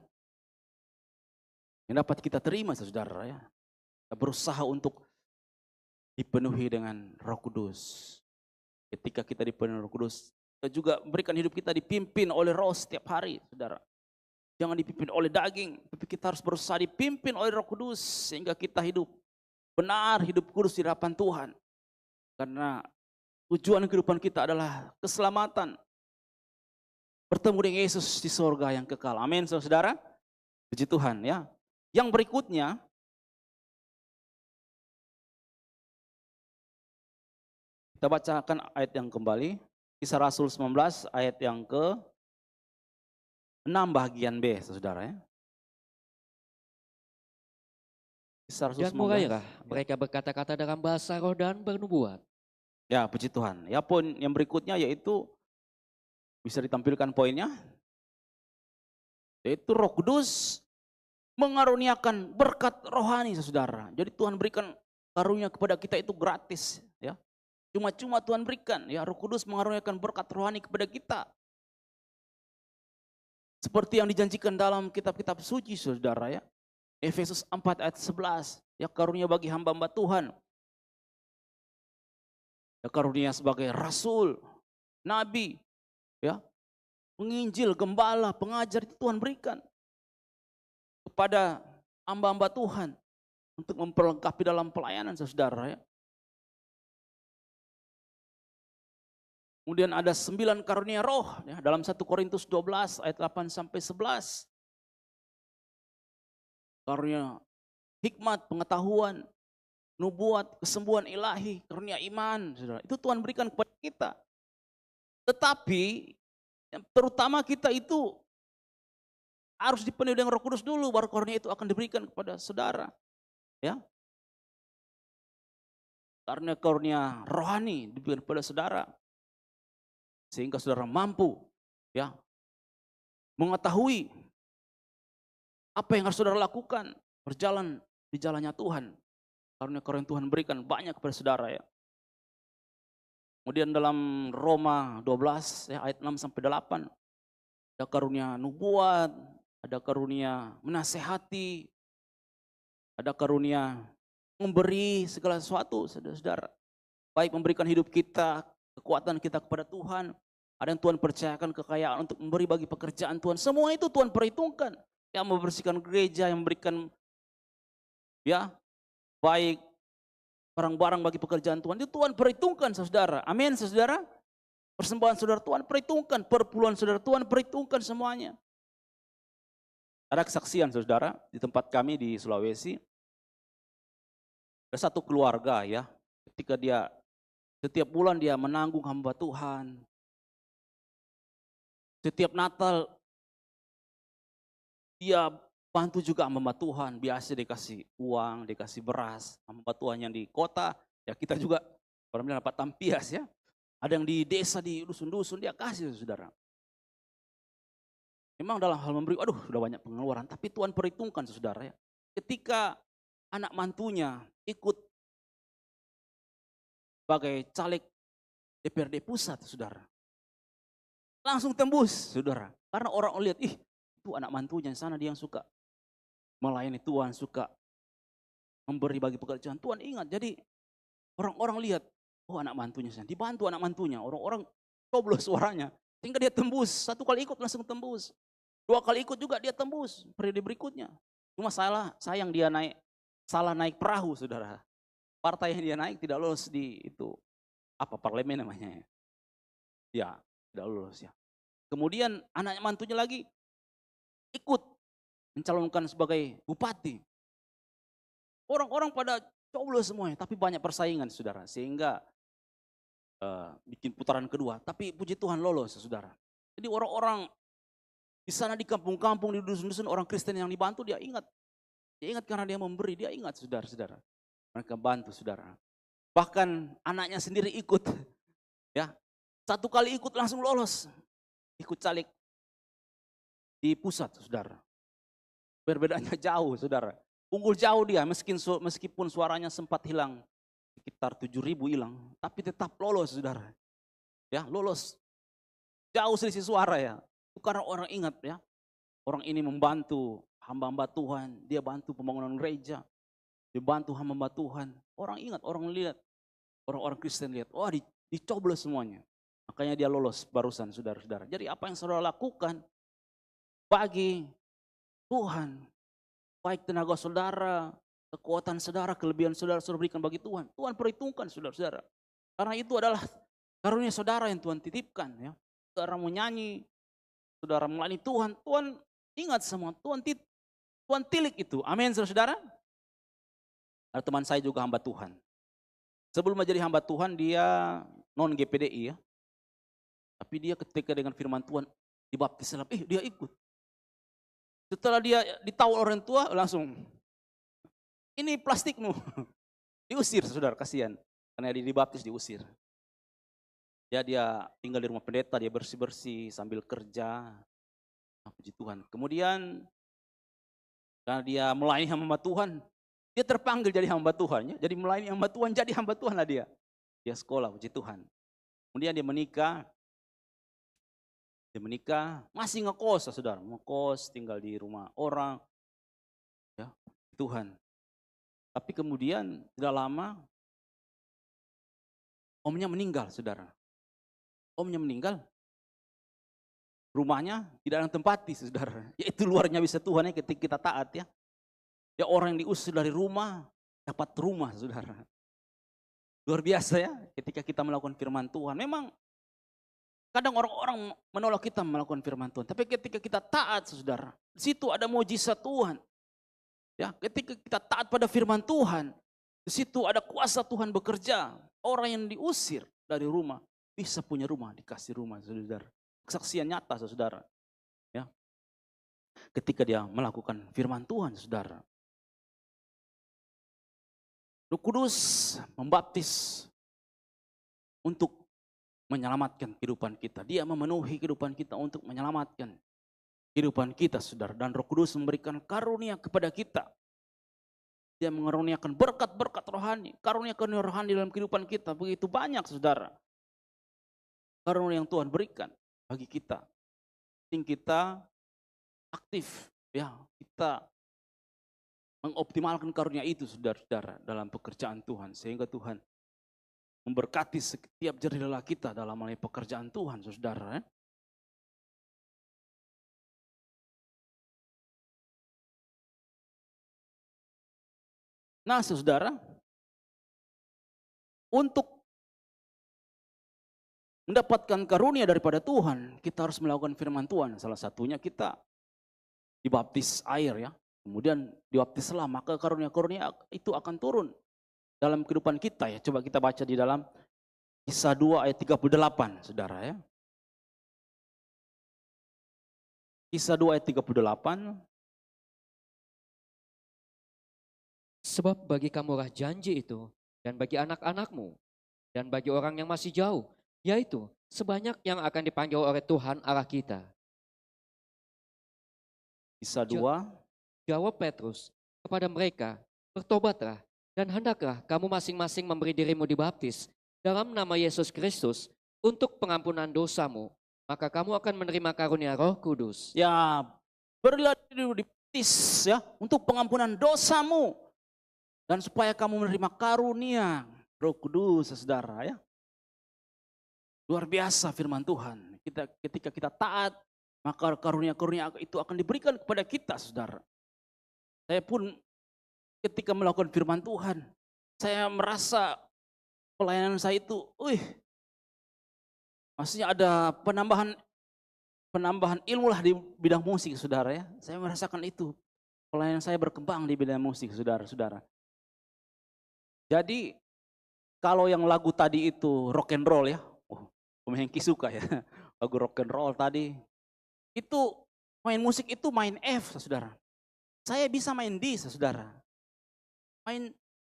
yang dapat kita terima, saudara ya. Kita berusaha untuk dipenuhi dengan Roh Kudus. Ketika kita dipenuhi Roh Kudus, kita juga memberikan hidup kita dipimpin oleh Roh setiap hari, saudara. Jangan dipimpin oleh daging, tapi kita harus berusaha dipimpin oleh Roh Kudus sehingga kita hidup benar, hidup kudus di hadapan Tuhan. Karena tujuan kehidupan kita adalah keselamatan. Bertemu dengan Yesus di surga yang kekal. Amin, saudara. Puji Tuhan ya. Yang berikutnya, kita bacakan ayat yang kembali. Kisah Rasul 19 ayat yang ke-6 bagian B, saudara ya. Kisah Rasul Dan 19. mulailah mereka berkata-kata dalam bahasa roh dan bernubuat. Ya, puji Tuhan. Ya, poin yang berikutnya yaitu bisa ditampilkan poinnya, yaitu Roh Kudus mengaruniakan berkat rohani, saudara. Jadi Tuhan berikan karunia kepada kita itu gratis, ya. Cuma-cuma Tuhan berikan, ya. Roh Kudus mengaruniakan berkat rohani kepada kita. Seperti yang dijanjikan dalam kitab-kitab suci, saudara, ya. Efesus 4 ayat 11, ya, karunia bagi hamba-hamba Tuhan. Ya, karunia sebagai rasul, nabi, ya, penginjil, gembala, pengajar, itu Tuhan berikan kepada hamba-hamba Tuhan untuk memperlengkapi dalam pelayanan, saudara, ya. Kemudian ada 9 karunia roh, ya, dalam 1 Korintus 12 ayat 8 sampai 11. Karunia hikmat, pengetahuan, nubuat, kesembuhan ilahi, karunia iman, saudara. Itu Tuhan berikan kepada kita. Tetapi yang terutama kita itu harus dipenuhi dengan Roh Kudus dulu, baru karunia itu akan diberikan kepada saudara, ya. Karena karunia rohani diberikan kepada saudara, sehingga saudara mampu, ya, mengetahui apa yang harus saudara lakukan, berjalan di jalannya Tuhan. Karunia Tuhan berikan banyak kepada saudara, ya. Kemudian dalam Roma 12 ya, ayat 6 sampai 8 ada karunia nubuat, ada karunia menasehati, ada karunia memberi segala sesuatu, saudara-saudara. Baik memberikan hidup kita, kekuatan kita kepada Tuhan. Ada yang Tuhan percayakan kekayaan untuk memberi bagi pekerjaan Tuhan. Semua itu Tuhan perhitungkan. Yang membersihkan gereja, yang memberikan, ya, baik barang-barang bagi pekerjaan Tuhan. Itu Tuhan perhitungkan, saudara. Amin, saudara. Persembahan saudara Tuhan perhitungkan, perpuluhan saudara Tuhan perhitungkan semuanya. Ada kesaksian, saudara, di tempat kami di Sulawesi. Ada satu keluarga, ya, ketika dia setiap bulan dia menanggung hamba Tuhan. Setiap Natal dia bantu juga hamba Tuhan. Biasa dikasih uang, dikasih beras. Hamba Tuhan yang di kota, ya kita juga orang bilang dapat tampias, ya. Ada yang di desa, di dusun-dusun, dia kasih, saudara. Memang dalam hal memberi, aduh sudah banyak pengeluaran. Tapi Tuhan perhitungkan, saudara, ya. Ketika anak mantunya ikut sebagai caleg DPRD pusat, saudara. Langsung tembus, saudara. Karena orang lihat, ih, itu anak mantunya di sana, dia yang suka melayani Tuhan, suka memberi bagi pekerjaan. Tuhan ingat, jadi orang-orang lihat, oh anak mantunya sana, dibantu anak mantunya. Orang-orang coblos suaranya, sehingga dia tembus. 1 kali ikut langsung tembus. 2 kali ikut juga dia tembus periode berikutnya. Cuma sayang dia salah naik perahu, saudara. Partai yang dia naik tidak lolos di itu, apa, parlemen namanya. Ya, tidak lolos, ya. Kemudian anaknya mantunya lagi ikut mencalonkan sebagai bupati. Orang-orang pada coblos semuanya, tapi banyak persaingan, saudara. Sehingga bikin putaran kedua. Tapi puji Tuhan lolos, saudara. Jadi orang-orang di sana di kampung-kampung, di dusun-dusun, orang Kristen yang dibantu dia ingat. Dia ingat karena dia memberi, dia ingat, saudara-saudara. Mereka bantu, saudara. Bahkan anaknya sendiri ikut, ya. 1 kali ikut langsung lolos. Ikut caleg di pusat, saudara. Perbedaannya jauh, saudara. Unggul jauh dia, meskipun suaranya sempat hilang. Sekitar 7.000 hilang. Tapi tetap lolos, saudara. Ya, lolos. Jauh selisih suara, ya. Itu karena orang ingat, ya. Orang ini membantu hamba-hamba Tuhan. Dia bantu pembangunan gereja. Dia bantu hamba-hamba Tuhan. Orang ingat, orang lihat. Orang-orang Kristen lihat, wah, dicoblos semuanya. Makanya dia lolos barusan, saudara-saudara. Jadi apa yang saudara lakukan bagi Tuhan, baik tenaga saudara, kekuatan saudara, kelebihan saudara berikan bagi Tuhan. Tuhan perhitungkan, saudara-saudara. Karena itu adalah karunia saudara yang Tuhan titipkan, ya. Saudara mau nyanyi, saudara melayani Tuhan, Tuhan ingat semua, Tuhan tilik itu. Amin, saudara-saudara. Ada teman saya juga hamba Tuhan. Sebelum menjadi hamba Tuhan dia non GPDI, ya. Tapi dia ketika dengan firman Tuhan dibaptis dalam, dia ikut. Setelah dia ditahu orang tua langsung ini plastikmu. Diusir saudara, kasihan. Karena dia dibaptis diusir. Ya dia tinggal di rumah pendeta, dia bersih-bersih sambil kerja. Puji Tuhan. Kemudian karena dia melayani hamba Tuhan, dia terpanggil jadi hamba Tuhan. Ya. Jadi melayani hamba Tuhan, jadi hamba Tuhan lah dia. Dia sekolah, puji Tuhan. Kemudian dia menikah. Dia menikah, masih ngekos, saudara. Ngekos, tinggal di rumah orang. Ya, Tuhan. Tapi kemudian tidak lama, omnya meninggal, saudara. Omnya meninggal. Rumahnya tidak ada yang tempati, saudara. Ya itu luarnya bisa Tuhan ya ketika kita taat ya. Ya orang yang diusir dari rumah, dapat rumah, saudara. Luar biasa ya ketika kita melakukan firman Tuhan. Memang kadang orang-orang menolak kita melakukan firman Tuhan. Tapi ketika kita taat, saudara, di situ ada mujizat Tuhan. Ya, ketika kita taat pada firman Tuhan, di situ ada kuasa Tuhan bekerja. Orang yang diusir dari rumah bisa punya rumah, dikasih rumah, saudara. Kesaksian nyata, saudara. Ya, ketika dia melakukan firman Tuhan, saudara. Roh Kudus membaptis untuk menyelamatkan kehidupan kita. Dia memenuhi kehidupan kita untuk menyelamatkan kehidupan kita, saudara. Dan Roh Kudus memberikan karunia kepada kita. Dia mengaruniakan berkat-berkat rohani, karunia-karunia rohani dalam kehidupan kita. Begitu banyak, saudara. Karunia yang Tuhan berikan bagi kita. Penting kita aktif, ya, kita mengoptimalkan karunia itu, saudara-saudara, dalam pekerjaan Tuhan. Sehingga Tuhan memberkati setiap jerih lelah kita dalam melayani pekerjaan Tuhan, saudara. Nah, saudara, untuk mendapatkan karunia daripada Tuhan, kita harus melakukan firman Tuhan. Salah satunya kita dibaptis air, ya. Kemudian dibaptislah, maka karunia-karunia itu akan turun dalam kehidupan kita, ya. Coba kita baca di dalam Kisah 2 ayat 38, saudara, ya. Kisah 2 ayat 38. Sebab bagi kamulah janji itu, dan bagi anak-anakmu, dan bagi orang yang masih jauh, yaitu sebanyak yang akan dipanggil oleh Tuhan Allah kita. Kisah 2. Jawab Petrus kepada mereka, bertobatlah dan hendaklah kamu masing-masing memberi dirimu dibaptis dalam nama Yesus Kristus untuk pengampunan dosamu, maka kamu akan menerima karunia Roh Kudus. Ya, berilah dirimu dibaptis, ya, untuk pengampunan dosamu dan supaya kamu menerima karunia Roh Kudus, saudara, ya. Luar biasa firman Tuhan. Ketika kita taat, maka karunia-karunia itu akan diberikan kepada kita, saudara. Saya pun ketika melakukan firman Tuhan, saya merasa pelayanan saya itu, maksudnya ada penambahan ilmu lah di bidang musik, saudara, ya. Saya merasakan itu. Pelayanan saya berkembang di bidang musik, saudara-saudara. Jadi kalau yang lagu tadi itu rock and roll, ya, Om Hengki suka ya, lagu rock and roll tadi. Itu main musik itu main F, saudara. Saya bisa main D, saudara.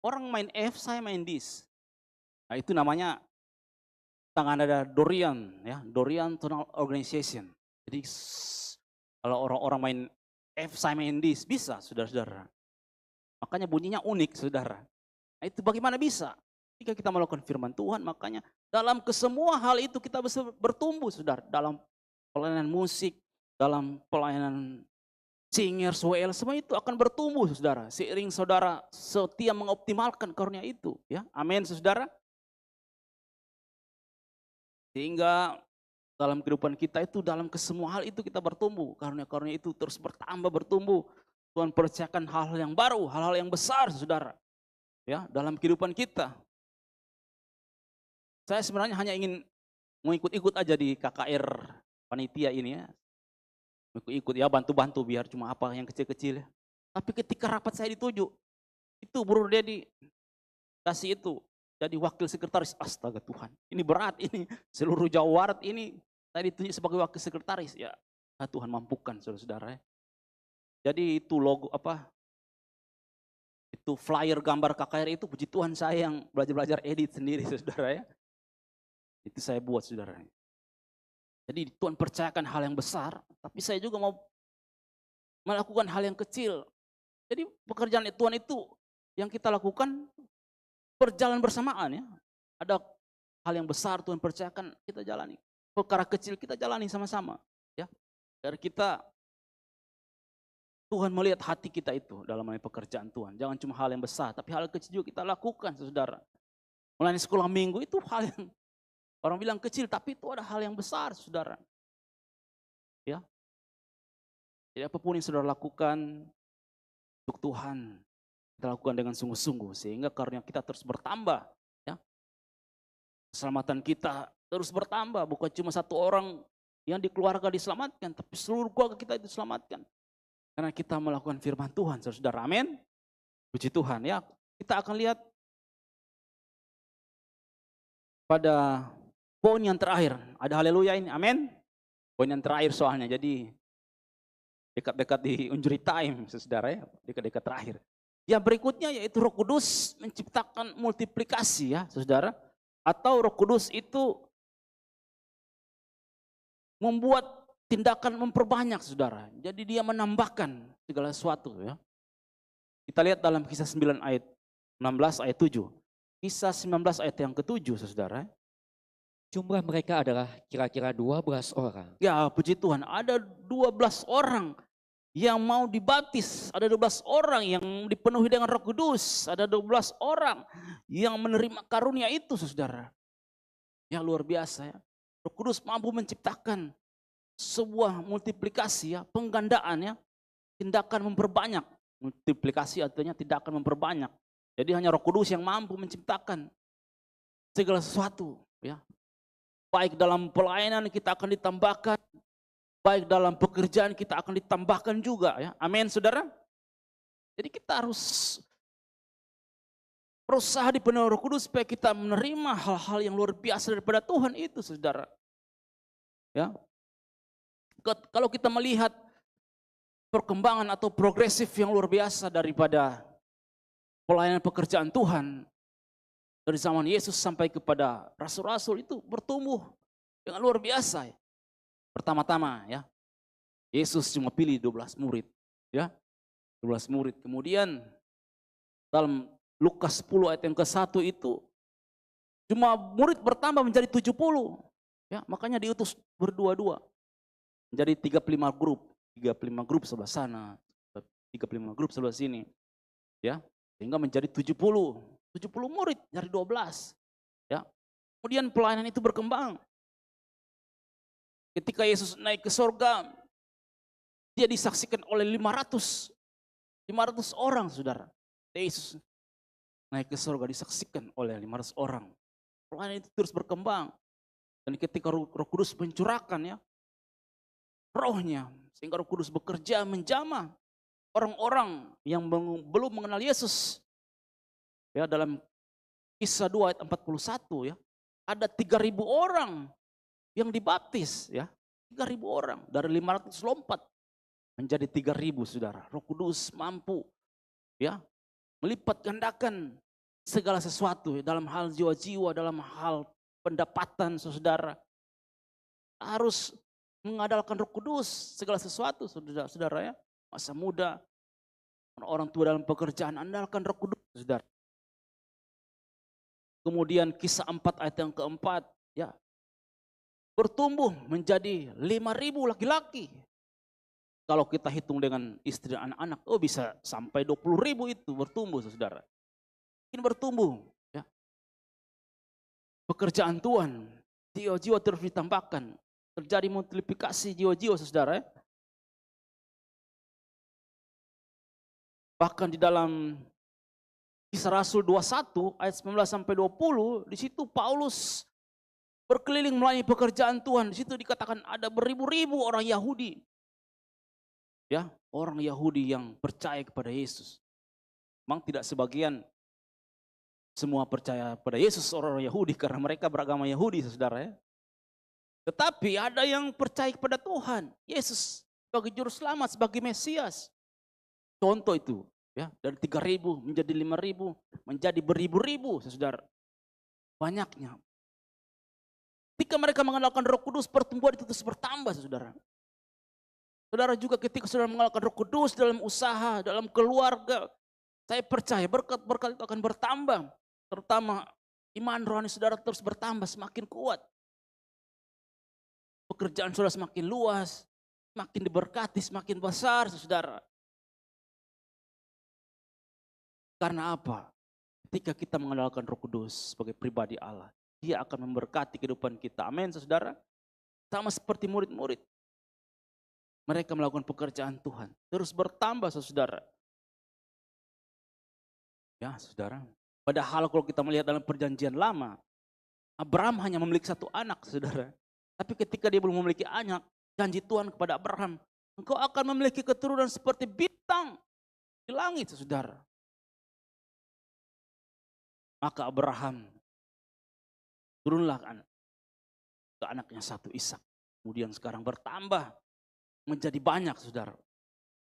Orang main F, saya main D. Nah itu namanya tangan ada Dorian, ya, Dorian Tonal Organization. Jadi kalau orang-orang main F, saya main D, bisa, saudara-saudara. Makanya bunyinya unik, saudara. Nah itu bagaimana bisa? Jika kita melakukan firman Tuhan, makanya dalam kesemua hal itu kita bisa bertumbuh, saudara. Dalam pelayanan musik, dalam pelayanan singer, WL, semua itu akan bertumbuh, saudara. Seiring saudara setia mengoptimalkan karunia itu, ya. Amin, saudara. Sehingga dalam kehidupan kita itu, dalam kesemua hal itu kita bertumbuh. Karunia-karunia itu terus bertambah, bertumbuh. Tuhan percayakan hal-hal yang baru, hal-hal yang besar, saudara. Ya, dalam kehidupan kita. Saya sebenarnya hanya ingin mengikut-ikut aja di KKR panitia ini, ya. Ikut ya, bantu-bantu biar cuma apa yang kecil-kecil, ya. Tapi ketika rapat saya dituju, itu Bro Dedi kasih itu jadi wakil sekretaris. Astaga Tuhan, ini berat ini, seluruh Jawa Barat ini saya ditunjuk sebagai wakil sekretaris, ya. Tuhan mampukan, saudara-saudara, ya. Jadi itu logo Itu flyer gambar KKR itu puji Tuhan saya yang belajar edit sendiri saudara ya. Itu saya buat saudara. Jadi Tuhan percayakan hal yang besar, tapi saya juga mau melakukan hal yang kecil. Jadi pekerjaan Tuhan itu yang kita lakukan berjalan bersamaan ya. Ada hal yang besar Tuhan percayakan kita jalani. Perkara kecil kita jalani sama-sama ya. Dari kita Tuhan melihat hati kita itu dalam pekerjaan Tuhan. Jangan cuma hal yang besar, tapi hal kecil juga kita lakukan saudara. Mulai sekolah minggu itu hal yang orang bilang kecil, tapi itu ada hal yang besar saudara. Ya. Jadi apapun yang saudara lakukan untuk Tuhan, kita lakukan dengan sungguh-sungguh sehingga karunia kita terus bertambah ya. Keselamatan kita terus bertambah, bukan cuma satu orang yang di keluarga diselamatkan, tapi seluruh keluarga kita diselamatkan. Karena kita melakukan firman Tuhan, saudara. Amin. Puji Tuhan ya. Kita akan lihat pada poin yang terakhir. Ada haleluya ini, amin. Poin yang terakhir soalnya, jadi dekat-dekat di injury time, saudara ya, dekat-dekat terakhir. Yang berikutnya yaitu Roh Kudus menciptakan multiplikasi ya, saudara. Atau Roh Kudus itu membuat tindakan memperbanyak, saudara. Jadi dia menambahkan segala sesuatu ya. Kita lihat dalam Kisah 9 ayat 16 ayat 7. Kisah 19 ayat yang ke-7, saudara. Jumlah mereka adalah kira-kira 12 orang. Ya, puji Tuhan, ada 12 orang yang mau dibaptis, ada 12 orang yang dipenuhi dengan Roh Kudus, ada 12 orang yang menerima karunia itu, saudara. Ya, luar biasa ya. Roh Kudus mampu menciptakan sebuah multiplikasi ya, penggandaan ya, tindakan memperbanyak. Multiplikasi artinya tindakan memperbanyak. Jadi hanya Roh Kudus yang mampu menciptakan segala sesuatu ya. Baik dalam pelayanan kita akan ditambahkan, baik dalam pekerjaan kita akan ditambahkan juga ya. Amin, saudara. Jadi kita harus berusaha dipenuhi Roh Kudus supaya kita menerima hal-hal yang luar biasa daripada Tuhan itu, saudara. Ya. Kalau kita melihat perkembangan atau progresif yang luar biasa daripada pelayanan pekerjaan Tuhan dari zaman Yesus sampai kepada rasul-rasul itu bertumbuh dengan luar biasa. Pertama-tama ya, Yesus cuma pilih 12 murid, ya, 12 murid. Kemudian dalam Lukas 10 ayat yang ke-1 itu cuma murid bertambah menjadi 70. Ya, makanya diutus berdua-dua. Menjadi 35 grup, 35 grup sebelah sana, 35 grup sebelah sini. Ya, sehingga menjadi 70 murid dari 12. Ya. Kemudian pelayanan itu berkembang. Ketika Yesus naik ke sorga, dia disaksikan oleh 500 orang, saudara. Yesus naik ke sorga disaksikan oleh 500 orang. Pelayanan itu terus berkembang. Dan ketika Roh Kudus mencurahkan ya, rohnya, sehingga Roh Kudus bekerja menjamah orang-orang yang belum mengenal Yesus. Ya, dalam Kisah 2 ayat 41 ya, ada 3.000 orang yang dibaptis ya, 3.000 orang dari 500 lompat menjadi 3.000, saudara. Roh Kudus mampu ya melipat gandakan segala sesuatu ya, dalam hal jiwa-jiwa, dalam hal pendapatan, saudara. Harus mengandalkan Roh Kudus segala sesuatu, saudara ya. Masa muda, orang tua dalam pekerjaan, andalkan Roh Kudus, saudara. Kemudian Kisah 4 ayat yang ke-4 ya, bertumbuh menjadi 5.000 laki-laki. Kalau kita hitung dengan istri dan anak-anak, oh bisa sampai 20.000 itu bertumbuh, saudara. Ini bertumbuh ya. Pekerjaan Tuhan, jiwa-jiwa terus ditambahkan, terjadi multiplikasi jiwa-jiwa, saudara ya. Bahkan di dalam Kisah Rasul 21 ayat 19 sampai 20, di situ Paulus berkeliling melayani pekerjaan Tuhan. Di situ dikatakan ada beribu-ribu orang Yahudi. Ya, orang Yahudi yang percaya kepada Yesus. Memang tidak sebagian semua percaya pada Yesus orang Yahudi karena mereka beragama Yahudi, saudara ya. Tetapi ada yang percaya kepada Tuhan, Yesus sebagai juru selamat, sebagai Mesias. Contoh itu Ya, dari 3.000 menjadi 5.000, menjadi beribu-ribu, saudara. Banyaknya. Ketika mereka mengandalkan Roh Kudus, pertumbuhan itu terus bertambah, saudara. Saudara juga ketika saudara mengandalkan Roh Kudus dalam usaha, dalam keluarga, saya percaya berkat-berkat itu akan bertambah. Terutama iman rohani saudara terus bertambah, semakin kuat. Pekerjaan saudara semakin luas, semakin diberkati, semakin besar, saudara. Karena apa? Ketika kita mengandalkan Roh Kudus sebagai pribadi Allah, Dia akan memberkati kehidupan kita. Amin, saudara. Sama seperti murid-murid. Mereka melakukan pekerjaan Tuhan. Terus bertambah, saudara. Ya, saudara. Padahal kalau kita melihat dalam perjanjian lama, Abraham hanya memiliki satu anak, saudara. Tapi ketika dia belum memiliki anak, janji Tuhan kepada Abraham, engkau akan memiliki keturunan seperti bintang di langit, saudara. Maka Abraham turunlah ke anaknya satu, Ishak. Kemudian sekarang bertambah menjadi banyak, saudara.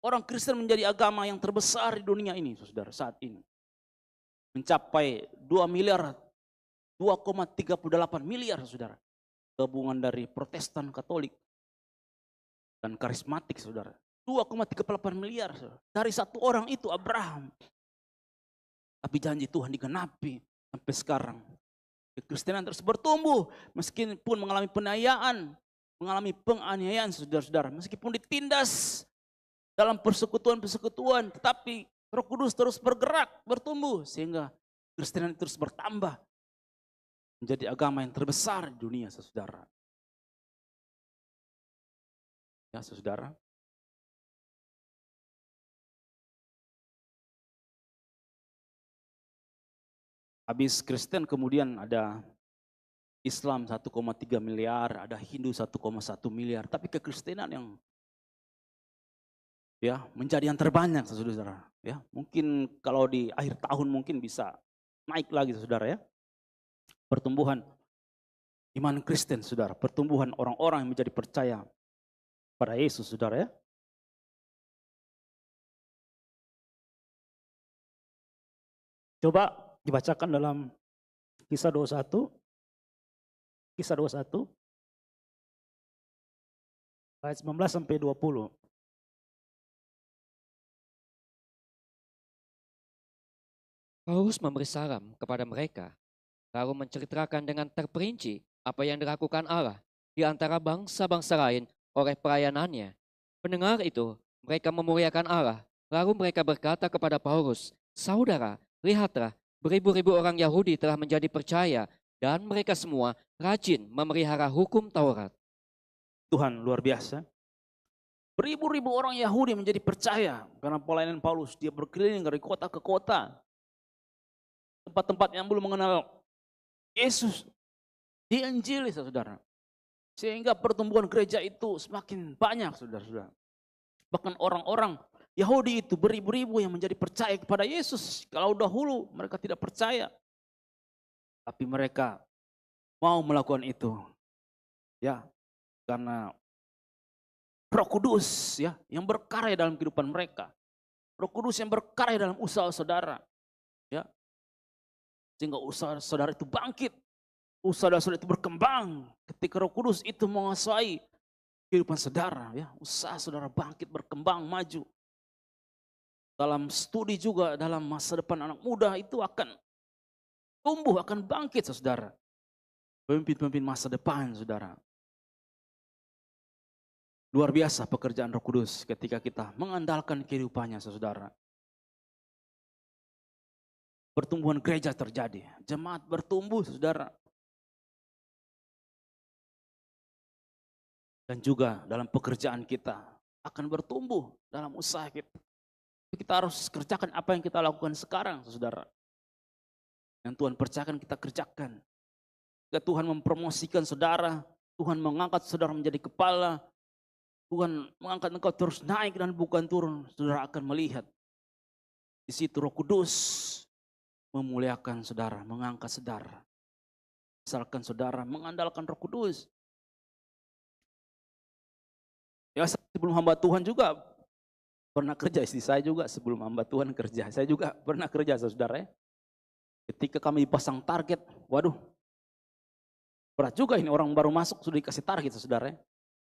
Orang Kristen menjadi agama yang terbesar di dunia ini, saudara, saat ini. Mencapai 2,38 miliar, saudara. Gabungan dari Protestan, Katolik, dan karismatik, saudara. 2,38 miliar, saudara. Dari satu orang itu, Abraham. Tapi janji Tuhan digenapi sampai sekarang. Kekristenan terus bertumbuh meskipun mengalami penganiayaan, saudara-saudara. Meskipun ditindas dalam persekutuan-persekutuan, tetapi Roh Kudus terus bergerak, bertumbuh sehingga Kekristenan terus bertambah menjadi agama yang terbesar di dunia, saudara. Ya, saudara. Habis Kristen kemudian ada Islam 1,3 miliar, ada Hindu 1,1 miliar. Tapi kekristenan yang menjadi yang terbanyak, saudara. Ya, mungkin kalau di akhir tahun mungkin bisa naik lagi, saudara ya. Pertumbuhan iman Kristen, saudara. Pertumbuhan orang-orang yang menjadi percaya pada Yesus, saudara ya. Coba dibacakan dalam Kisah 21. Kisah 21 ayat 19 sampai 20. Paulus memberi salam kepada mereka, lalu menceritakan dengan terperinci apa yang dilakukan Allah di antara bangsa-bangsa lain oleh pelayanannya. Pendengar itu, mereka memuliakan Allah. Lalu mereka berkata kepada Paulus, "Saudara, lihatlah, beribu-ribu orang Yahudi telah menjadi percaya dan mereka semua rajin memelihara hukum Taurat." Tuhan luar biasa. Beribu-ribu orang Yahudi menjadi percaya karena pelayanan Paulus. Dia berkeliling dari kota ke kota. Tempat-tempat yang belum mengenal Yesus diinjili, saudara. Sehingga pertumbuhan gereja itu semakin banyak, saudara-saudara. Bahkan orang-orang Yahudi itu beribu-ribu yang menjadi percaya kepada Yesus. Kalau dahulu mereka tidak percaya. Tapi mereka mau melakukan itu. Ya, karena Roh Kudus ya yang berkarya dalam kehidupan mereka. Roh Kudus yang berkarya dalam usaha saudara. Ya. Sehingga usaha saudara itu bangkit. Usaha saudara itu berkembang ketika Roh Kudus itu menguasai kehidupan saudara, ya. Usaha saudara bangkit, berkembang, maju. Dalam studi juga, dalam masa depan anak muda itu akan tumbuh, akan bangkit, saudara. Pemimpin-pemimpin masa depan, saudara. Luar biasa pekerjaan Roh Kudus ketika kita mengandalkan kehidupannya, saudara. Pertumbuhan gereja terjadi, jemaat bertumbuh, saudara. Dan juga dalam pekerjaan kita akan bertumbuh dalam usaha kita. Kita harus kerjakan apa yang kita lakukan sekarang, saudara. Yang Tuhan percayakan kita kerjakan. Jika Tuhan mempromosikan saudara, Tuhan mengangkat saudara menjadi kepala, Tuhan mengangkat engkau terus naik dan bukan turun, saudara akan melihat. Di situ Roh Kudus memuliakan saudara, mengangkat saudara. Misalkan saudara mengandalkan Roh Kudus. Ya, sebelum hamba Tuhan juga Pernah kerja, istri saya juga sebelum hamba Tuhan kerja. Saya juga pernah kerja saudara ya. Ketika kami pasang target, waduh berat juga ini, orang baru masuk sudah dikasih target saudara ya.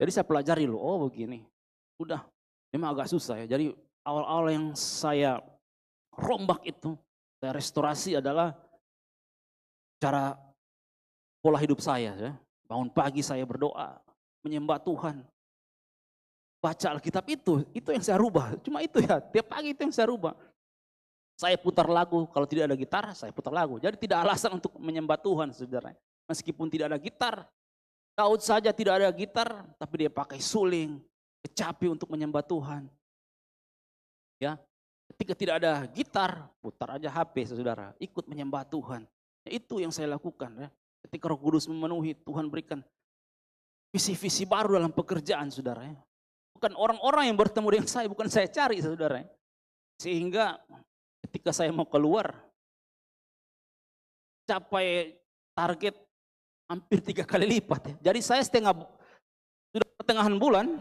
Jadi saya pelajari loh, oh begini. Udah, memang agak susah ya. Jadi awal-awal yang saya rombak itu, saya restorasi adalah cara pola hidup saya ya. Bangun pagi saya berdoa, menyembah Tuhan. Baca Alkitab itu yang saya rubah. Cuma itu ya, tiap pagi itu yang saya rubah. Saya putar lagu, kalau tidak ada gitar, saya putar lagu. Jadi tidak alasan untuk menyembah Tuhan, saudara. Meskipun tidak ada gitar, Daud saja tidak ada gitar, tapi dia pakai suling, kecapi untuk menyembah Tuhan. Ya, ketika tidak ada gitar, putar aja HP, saudara. Ikut menyembah Tuhan. Ya, itu yang saya lakukan. Ya. Ketika Roh Kudus memenuhi, Tuhan berikan visi-visi baru dalam pekerjaan, saudara. Ya. Bukan orang-orang yang bertemu dengan saya, bukan saya cari, saudara. Ya. Sehingga ketika saya mau keluar, capai target hampir 3 kali lipat. Ya. Jadi saya sudah pertengahan bulan,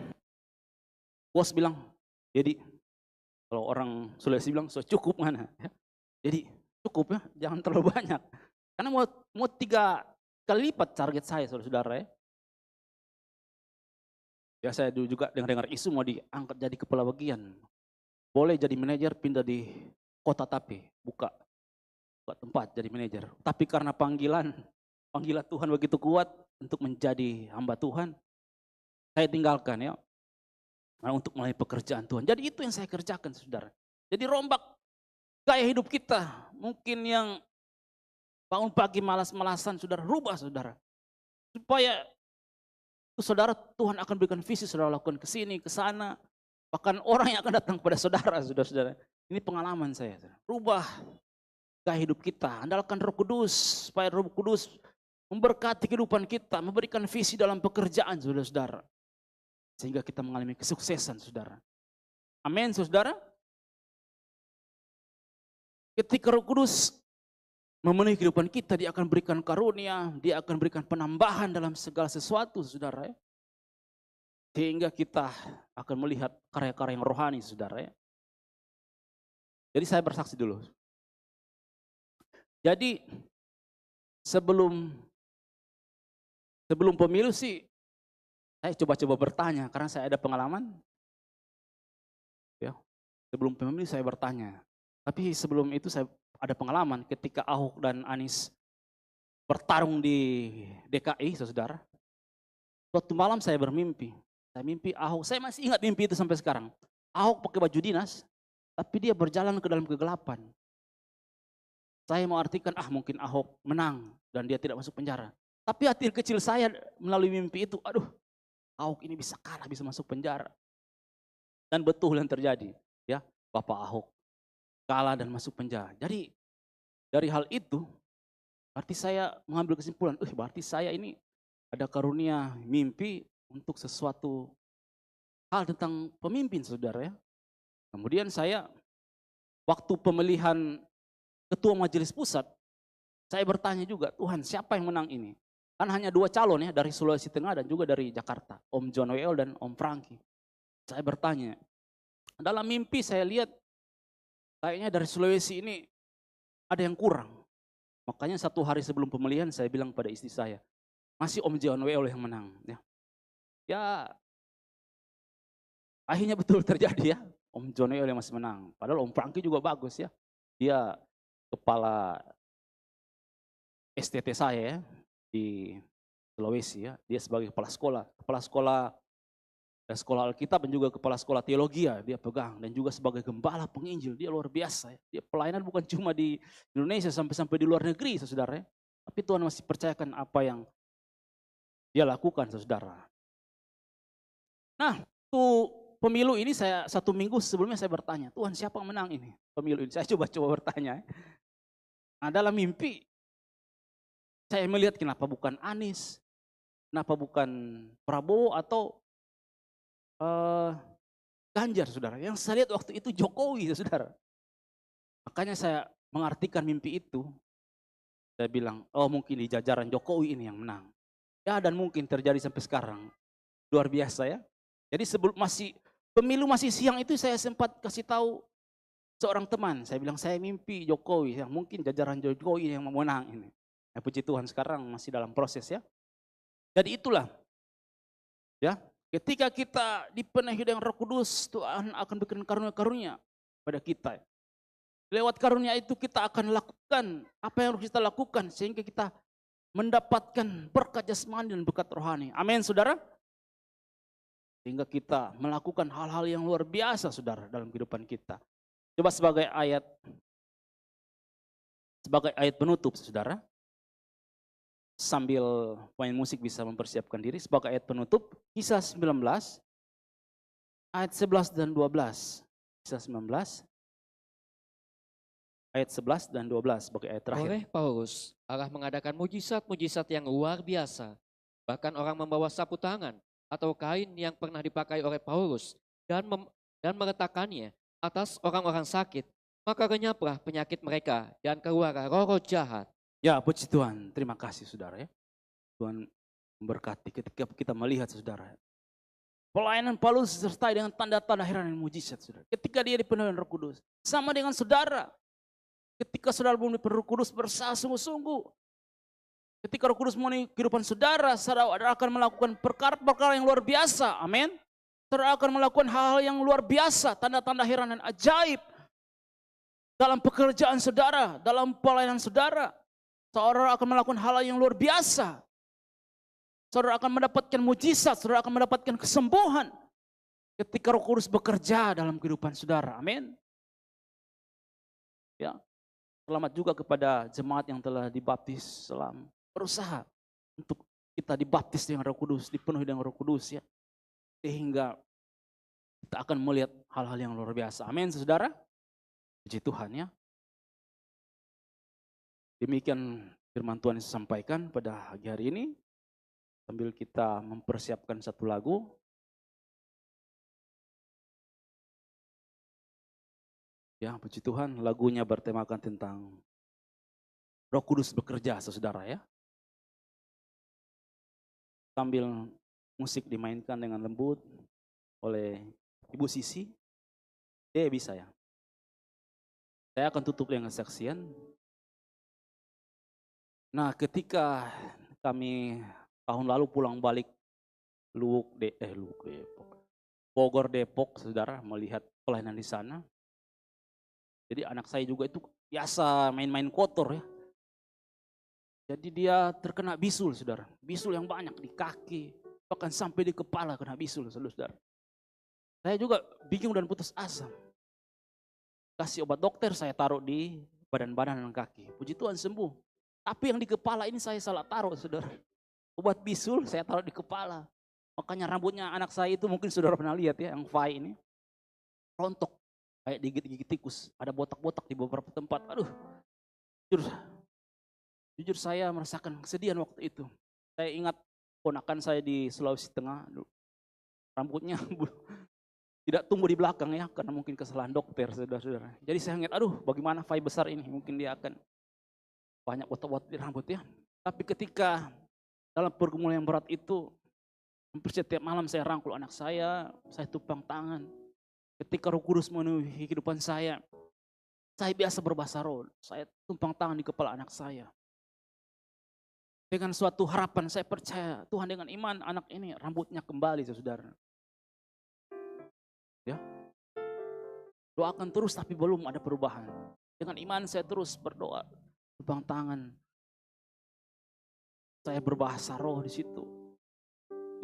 bos bilang, jadi kalau orang Sulawesi bilang, so cukup mana. Ya. Jadi cukup ya, jangan terlalu banyak. Karena mau 3 kali lipat target saya, saudara-saudara. Ya. Ya saya juga dengar isu mau diangkat jadi kepala bagian. Boleh jadi manajer, pindah di kota tapi buka tempat jadi manajer. Tapi karena panggilan Tuhan begitu kuat untuk menjadi hamba Tuhan, saya tinggalkan ya. Untuk melayani pekerjaan Tuhan. Jadi itu yang saya kerjakan, saudara. Jadi rombak gaya hidup kita. Mungkin yang bangun pagi malas-malasan, saudara, rubah, saudara. Supaya saudara, Tuhan akan berikan visi, saudara lakukan ke sini, ke sana. Bahkan orang yang akan datang kepada saudara, saudara-saudara. Ini pengalaman saya. Rubah gaya hidup kita. Andalkan Roh Kudus, supaya Roh Kudus memberkati kehidupan kita, memberikan visi dalam pekerjaan, saudara-saudara. Sehingga kita mengalami kesuksesan, saudara. Amin, saudara. Ketika Roh Kudus memenuhi kehidupan kita, dia akan berikan karunia, dia akan berikan penambahan dalam segala sesuatu, saudara. Sehingga kita akan melihat karya-karya yang rohani, saudara. Jadi saya bersaksi dulu. Jadi sebelum pemilu sih, saya coba-coba bertanya, karena saya ada pengalaman. Ya, sebelum pemilu saya bertanya. Tapi sebelum itu saya ada pengalaman ketika Ahok dan Anies bertarung di DKI, saudara. Suatu malam saya bermimpi. Saya mimpi Ahok, saya masih ingat mimpi itu sampai sekarang. Ahok pakai baju dinas, tapi dia berjalan ke dalam kegelapan. Saya mau artikan, mungkin Ahok menang dan dia tidak masuk penjara. Tapi hati kecil saya melalui mimpi itu, aduh, Ahok ini bisa kalah, bisa masuk penjara. Dan betul yang terjadi, ya, Bapak Ahok kalah dan masuk penjara. Jadi dari hal itu, berarti saya mengambil kesimpulan, berarti saya ini ada karunia mimpi untuk sesuatu hal tentang pemimpin, saudara ya. Kemudian saya waktu pemilihan ketua majelis pusat, saya bertanya juga, Tuhan siapa yang menang ini? Kan hanya 2 calon ya, dari Sulawesi Tengah dan juga dari Jakarta, Om John Wel dan Om Franky. Saya bertanya, dalam mimpi saya lihat kayaknya dari Sulawesi ini ada yang kurang. Makanya 1 hari sebelum pemilihan saya bilang pada istri saya, masih Om John Wel yang menang. Ya, akhirnya betul terjadi ya, Om John Wel yang masih menang. Padahal Om Franky juga bagus ya, dia kepala STT saya ya, di Sulawesi ya, dia sebagai kepala sekolah Alkitab dan juga kepala sekolah teologi ya, dia pegang, dan juga sebagai gembala penginjil, dia luar biasa ya. Dia pelayanan bukan cuma di Indonesia, sampai di luar negeri, saudara ya. Tapi Tuhan masih percayakan apa yang dia lakukan, saudara. Nah, tuh pemilu ini saya 1 minggu sebelumnya saya bertanya, Tuhan siapa yang menang ini pemilu ini? Saya coba bertanya. Nah, dalam mimpi saya melihat kenapa bukan Anies, kenapa bukan Prabowo atau Ganjar, saudara. Yang saya lihat waktu itu Jokowi, saudara. Makanya saya mengartikan mimpi itu. Saya bilang, mungkin di jajaran Jokowi ini yang menang. Ya, dan mungkin terjadi sampai sekarang. Luar biasa ya. Jadi masih Pemilu masih siang itu saya sempat kasih tahu seorang teman. Saya bilang saya mimpi Jokowi, yang mungkin jajaran Jokowi yang memenang ini. Ya, puji Tuhan sekarang masih dalam proses ya. Jadi itulah ya, ketika kita dipenuhi dengan Roh Kudus, Tuhan akan berikan karunia-karunia pada kita. Lewat karunia itu kita akan lakukan apa yang harus kita lakukan sehingga kita mendapatkan berkat jasmani dan berkat rohani. Amin, saudara. Sehingga kita melakukan hal-hal yang luar biasa, saudara, dalam kehidupan kita. Coba sebagai ayat penutup, saudara. Sambil main musik bisa mempersiapkan diri. Sebagai ayat penutup, Kisah 19, ayat 11 dan 12. Kisah 19, ayat 11 dan 12 sebagai ayat terakhir. Oleh Paulus, Allah mengadakan mujizat-mujizat yang luar biasa. Bahkan orang membawa sapu tangan atau kain yang pernah dipakai oleh Paulus dan meletakkannya atas orang-orang sakit. Maka lenyaplah penyakit mereka dan keluar roh-roh jahat. Ya, puji Tuhan. Terima kasih, saudara ya. Tuhan memberkati ketika kita melihat, saudara. Pelayanan Paulus disertai dengan tanda-tanda heran dan mujizat, saudara. Ketika dia dipenuhi dengan Roh Kudus, sama dengan saudara. Ketika saudara belum dipenuhi Roh Kudus, berusaha sungguh-sungguh. Ketika Roh Kudus memenuhi kehidupan saudara, saudara akan melakukan perkara-perkara yang luar biasa. Amin. Saudara akan melakukan hal-hal yang luar biasa, tanda-tanda heran dan ajaib dalam pekerjaan saudara, dalam pelayanan saudara. Saudara akan melakukan hal yang luar biasa. Saudara akan mendapatkan mujizat, saudara akan mendapatkan kesembuhan ketika Roh Kudus bekerja dalam kehidupan saudara. Amin. Ya. Selamat juga kepada jemaat yang telah dibaptis dalam berusaha untuk kita dibaptis dengan Roh Kudus, dipenuhi dengan Roh Kudus ya. Sehingga kita akan melihat hal-hal yang luar biasa. Amin, saudara. Puji Tuhan ya. Demikian firman Tuhan yang saya sampaikan pada pagi hari ini. Sambil kita mempersiapkan satu lagu. Ya, puji Tuhan, lagunya bertemakan tentang Roh Kudus bekerja, saudara ya. Sambil musik dimainkan dengan lembut oleh Ibu Sisi. Bisa ya. Saya akan tutup dengan kesaksian. Nah, ketika kami tahun lalu pulang balik Bogor, Depok, saudara, melihat pelayanan di sana. Jadi anak saya juga itu biasa main-main kotor ya. Jadi dia terkena bisul, saudara. Bisul yang banyak di kaki, bahkan sampai di kepala kena bisul, saudara. Saya juga bingung dan putus asa. Kasih obat dokter, saya taruh di badan-badan dan kaki. Puji Tuhan sembuh. Tapi yang di kepala ini saya salah taruh, saudara. Obat bisul saya taruh di kepala. Makanya rambutnya anak saya itu mungkin saudara pernah lihat ya, yang Fai ini. Rontok, kayak digigit-gigit tikus. Ada botak-botak di beberapa tempat. Aduh, jujur saya merasakan kesedihan waktu itu. Saya ingat ponakan saya di Sulawesi Tengah. Rambutnya tidak tumbuh di belakang ya, karena mungkin kesalahan dokter, saudara-saudara. Jadi saya ingat, aduh bagaimana Fai besar ini, mungkin dia akan banyak botak-botak di rambut ya. Tapi ketika dalam pergumulan yang berat itu, hampir setiap malam saya rangkul anak saya tumpang tangan. Ketika Roh Kudus memenuhi kehidupan saya biasa berbahasa roh, saya tumpang tangan di kepala anak saya. Dengan suatu harapan saya percaya Tuhan dengan iman anak ini rambutnya kembali, saudara. Ya, doakan terus tapi belum ada perubahan. Dengan iman saya terus berdoa, tumpang tangan. Saya berbahasa roh di situ.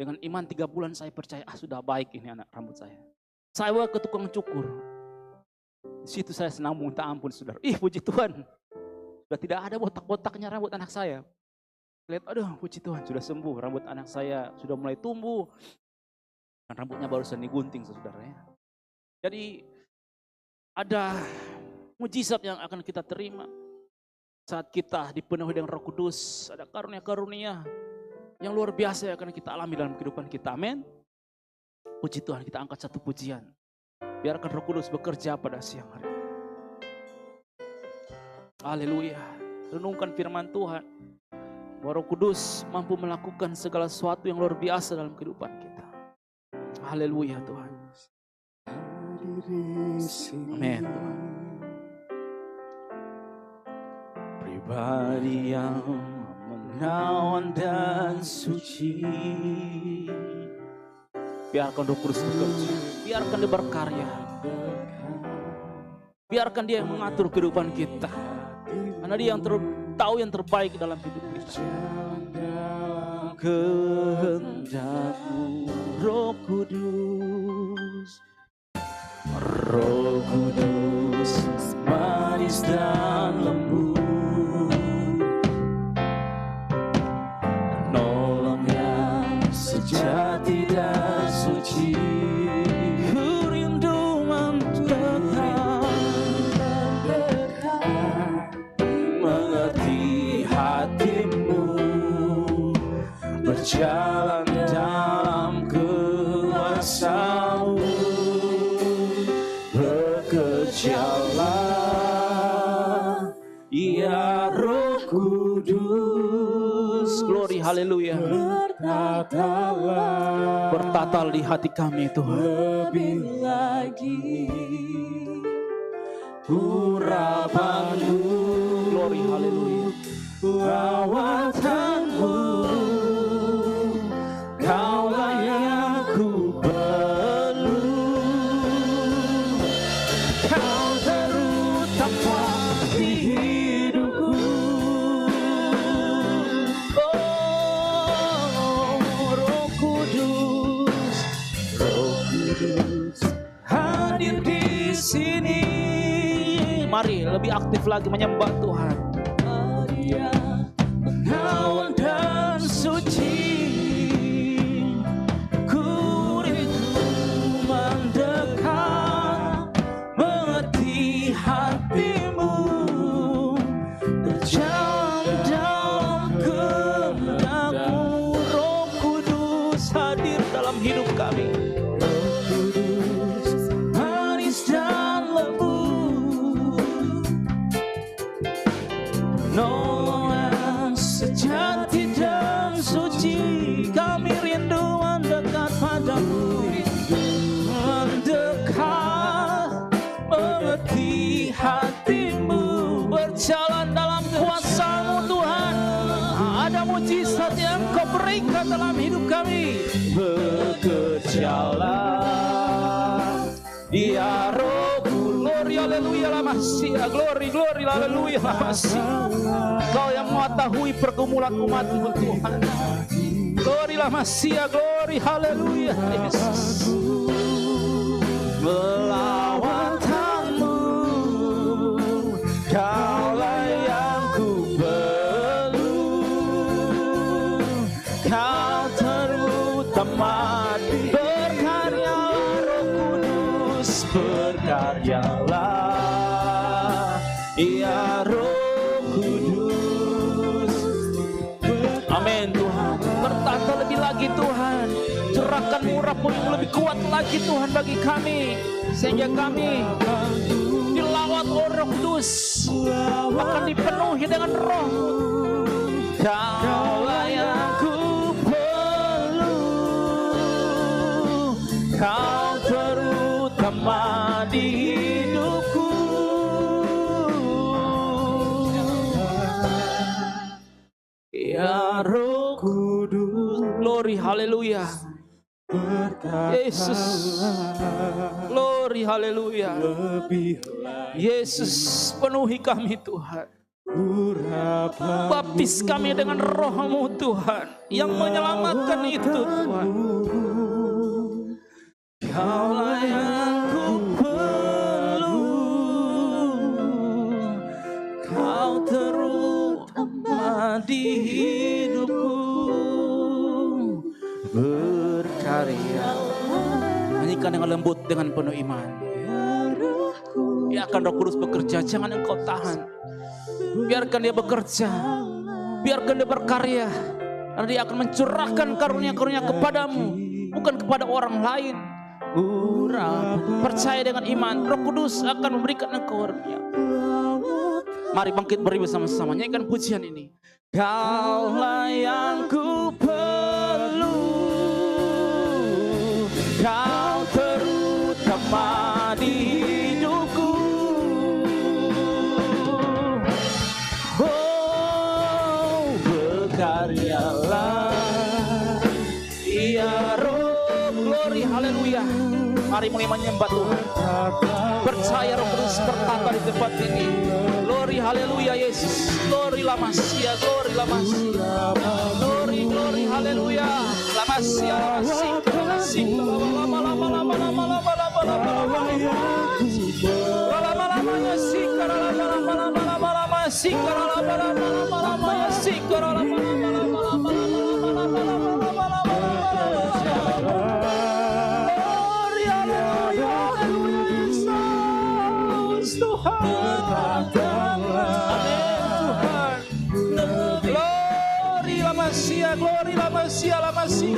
Dengan iman 3 bulan saya percaya, sudah baik ini anak rambut saya. Saya bawa ke tukang cukur. Di situ saya senang minta ampun, saudara. Puji Tuhan. Sudah tidak ada botak-botaknya rambut anak saya. Lihat, aduh puji Tuhan sudah sembuh. Rambut anak saya sudah mulai tumbuh. Dan rambutnya barusan digunting, saudara ya. Jadi ada mujizat yang akan kita terima. Saat kita dipenuhi dengan Roh Kudus, ada karunia-karunia yang luar biasa yang akan kita alami dalam kehidupan kita. Amin. Puji Tuhan, kita angkat satu pujian. Biarkan Roh Kudus bekerja pada siang hari. Haleluya. Renungkan firman Tuhan. Bahwa Roh Kudus mampu melakukan segala sesuatu yang luar biasa dalam kehidupan kita. Haleluya Tuhan. Amin. Pribadi yang menawan dan suci, biarkan Roh Kudus bekerja, biarkan Dia berkarya, biarkan Dia yang mengatur kehidupan kita, karena Dia yang tahu yang terbaik dalam hidup kita. Kehendak-Mu, Roh Kudus, Roh Kudus, manis dan lembut, nolong yang sejati dan suci. Ku rindu mendekat, mengerti hati-Mu, berjalan dalam kuasa-Mu. Bekerjalah, ya Roh Kudus. Glory, haleluya. Bertatalah di hati kami Tuhan. Lebih lagi urapan-Mu. Glory, haleluya. Perawatan-Mu, Kaulah yang ku perlu. Kau terutama di hidupku. Oh, Roh Kudus, Roh Kudus hadir di sini. Mari lebih aktif lagi menyembah Tuhan. Dia menawan dan suci, ku rindu mendekat, mengerti hati-Mu, berjalan dalam kehendak-Mu. Roh Kudus hadir dalam hidup kami. Roh Kudus manis dan lembut, nolong yang sejati dan suci. Kami rindu mendekat padamu, mendekat, mengerti hati-Mu, berjalan dalam kuasa-Mu Tuhan. Ada mujizat yang Kau berikan dalam hidup kami. Bekerjalah, ya Roh Kudus. Glory, haleluya, la Masia. Glory, glory, haleluya, la Masia. Kau yang mengetahui pergumulan umat-Mu Tuhan. Glory, la Masia. Glory, haleluya, Yesus. Melawatan-Mu, Kaulah yang ku perlu. Kau terutama, berkarya Roh Kudus, berkaryalah, ya Roh Kudus. Amin Tuhan. Bertata lebih lagi Tuhan. Curahkan urapan yang lebih kuat lagi Tuhan bagi kami, sehingga kami dilawat oleh Roh Kudus, akan dipenuhi dengan Roh. Kaulah yang ku perlu, Kau terutama di hidupku. Ya Roh Kudus. Glory, haleluya. Yesus, glory, haleluya. Yesus, penuhi kami Tuhan. Baptis kami dengan Roh-Mu Tuhan, yang menyelamatkan itu Tuhan. Kaulah yang ku perlu, Kau terutama di hidupku. Berkarya, nyanyikan dengan lembut, dengan penuh iman. Biarkan Roh Kudus bekerja, jangan engkau tahan. Biarkan Dia bekerja, biarkan Dia berkarya, karena Dia akan mencurahkan karunia-karunia kepadamu, bukan kepada orang lain. Percaya dengan iman, Roh Kudus akan memberikan engkau karunia. Mari bangkit berdiri bersama-sama, nyanyikan pujian ini. Kaulah yang ku perlu, Kau terutama di hidupku. Oh, berkaryalah ya Roh. Glory, haleluya. Mari mulai menyembah Tuhan. Percaya Roh Kudus berkata di tempat ini. Glory, haleluya Yesus. Glory la Masia, glory la Masia. Glory, glory, haleluya. La Masia, la Masia, glory la Masia, la Masia,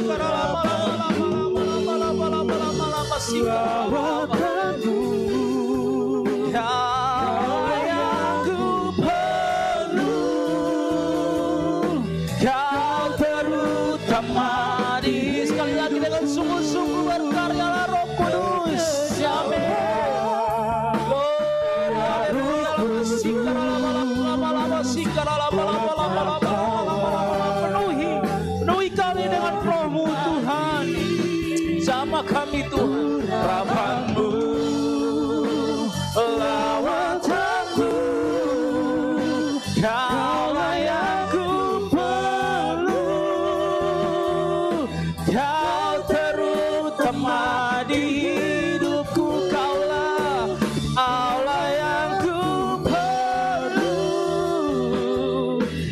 yang ku perlu, Kau terutama di. Sekali lagi dengan sungguh-sungguh berkaryalah Roh Kudus. Amin. Penuhi kami dengan Roh-Mu Tuhan. Sama kami Tuhan. Rahmat-Mu lawatanku, Kaulah yang ku perlu, Kau terutama di hidupku. Kaulah Allah yang ku perlu,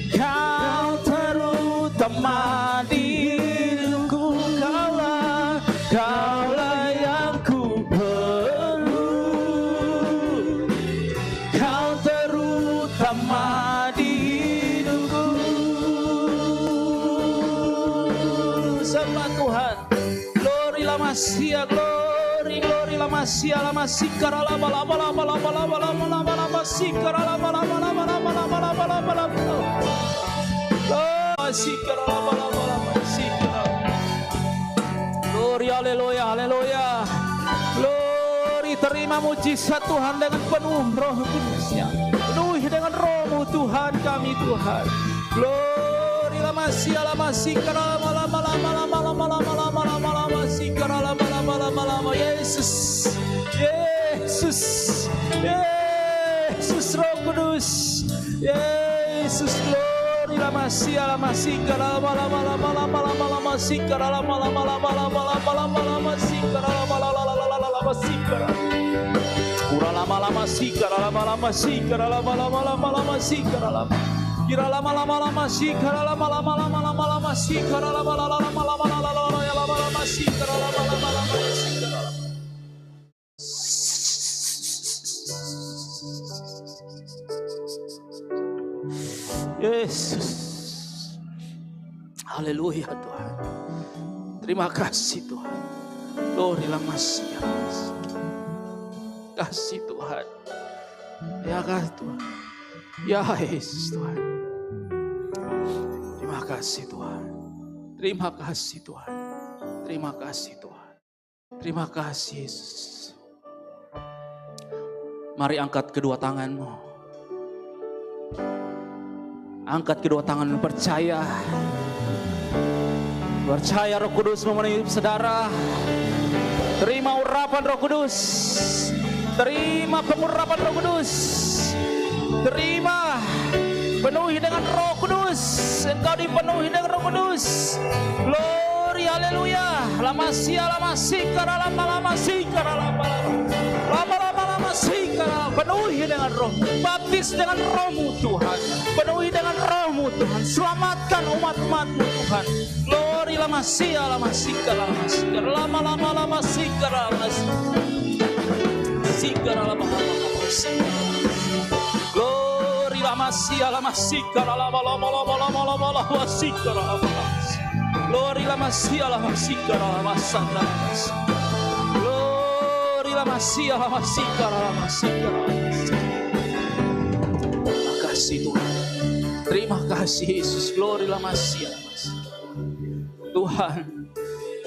Kau terutama di hidupku. Kaulah yang ku perlu, Kau terutama di hidupku. Sembah Tuhan. Glory la Masia, glory, glory la Masia, la Masia, la la la la la la la la la la la Masia, la la la la la la la la la la la la. Masia, la la la la la Masia. Glory, haleluya, haleluya. Glory, terima mujizat Tuhan dengan penuh Roh Kudus-Nya. Penuhi dengan Roh-Mu Tuhan kami Tuhan. Glory, la Masia, la Masia, la la la la la la la la la la Masia, la la la la la. Yesus, Yesus, Yesus Roh Kudus, Yesus. Glory, la Masia, la Masia, la la la la la la la Masia, la la la la la la la Masia, la la la la la la Masia. Ura lama lama sika, lama lama sika, lama lama lama lama sika, lama. Kira lama lama lama sika, lama lama lama lama lama sika, lama lama lama lama lama lama sika, lama lama lama sika. Yesus, haleluya Tuhan. Terima kasih Tuhan. Glory la Masia. Kasih Tuhan. Ya kasih Tuhan. Ya Yesus Tuhan. Terima kasih Tuhan. Terima kasih Tuhan. Terima kasih Tuhan. Terima kasih Yesus. Mari angkat kedua tanganmu. Angkat kedua tanganmu, percaya. Percaya Roh Kudus memenuhi hidup saudara. Terima urapan Roh Kudus. Terima pengurapan Roh Kudus. Terima, penuhi dengan Roh Kudus. Engkau dipenuhi dengan Roh Kudus. Glory, haleluya. Lama sia, lama sikara, lama sikara, lama sikara. Penuhi dengan Roh, baptis dengan Roh-Mu Tuhan. Penuhi dengan Roh-Mu Tuhan. Selamatkan umat-umat-Mu Tuhan. Glory, lama sia, lama sikara, lama sikara, Glory, lama sia, lama sikara, lama sikara. Glory, lama sia, lama sikara, lama sanda. Glory, lama sia, lama sikara, lama sikara. Terima kasih Tuhan. Terima kasih Yesus. Glory, lama sia, lama sikara. Tuhan,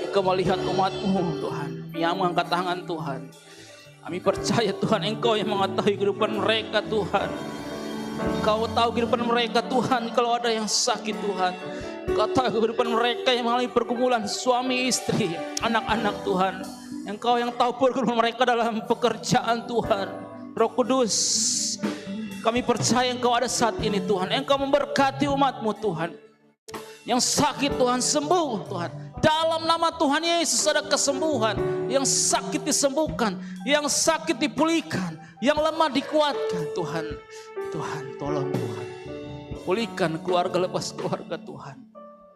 Engkau melihat umat-Mu Tuhan. Yang mengangkat tangan Tuhan. Kami percaya Tuhan, Engkau yang mengetahui kehidupan mereka Tuhan. Engkau tahu kehidupan mereka Tuhan, kalau ada yang sakit Tuhan. Engkau tahu kehidupan mereka yang mengalami pergumulan suami istri, anak-anak Tuhan. Engkau yang tahu pergumulan mereka dalam pekerjaan Tuhan. Roh Kudus, kami percaya Engkau ada saat ini Tuhan. Engkau memberkati umat-Mu Tuhan. Yang sakit Tuhan sembuh Tuhan. Dalam nama Tuhan Yesus ada kesembuhan. Yang sakit disembuhkan, yang sakit dipulihkan, yang lemah dikuatkan Tuhan. Tuhan tolong Tuhan. Pulihkan keluarga lepas keluarga Tuhan.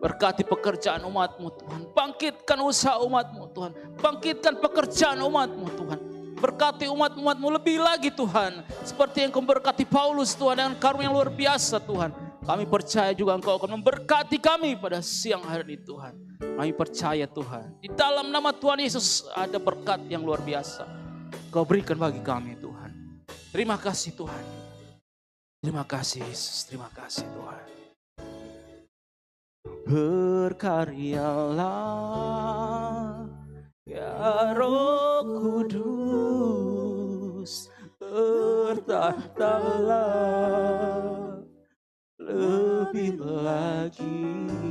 Berkati pekerjaan umat-Mu Tuhan. Bangkitkan usaha umat-Mu Tuhan. Bangkitkan pekerjaan umat-Mu Tuhan. Berkati umat-umat-Mu lebih lagi Tuhan. Seperti yang Kau berkati Paulus Tuhan dengan karunia yang luar biasa Tuhan. Kami percaya juga Engkau akan memberkati kami pada siang hari ini Tuhan. Kami percaya Tuhan. Di dalam nama Tuhan Yesus ada berkat yang luar biasa. Kau berikan bagi kami Tuhan. Terima kasih Tuhan. Terima kasih Yesus. Terima kasih Tuhan. Berkaryalah ya Roh Kudus. Bertahtalah lebih lagi.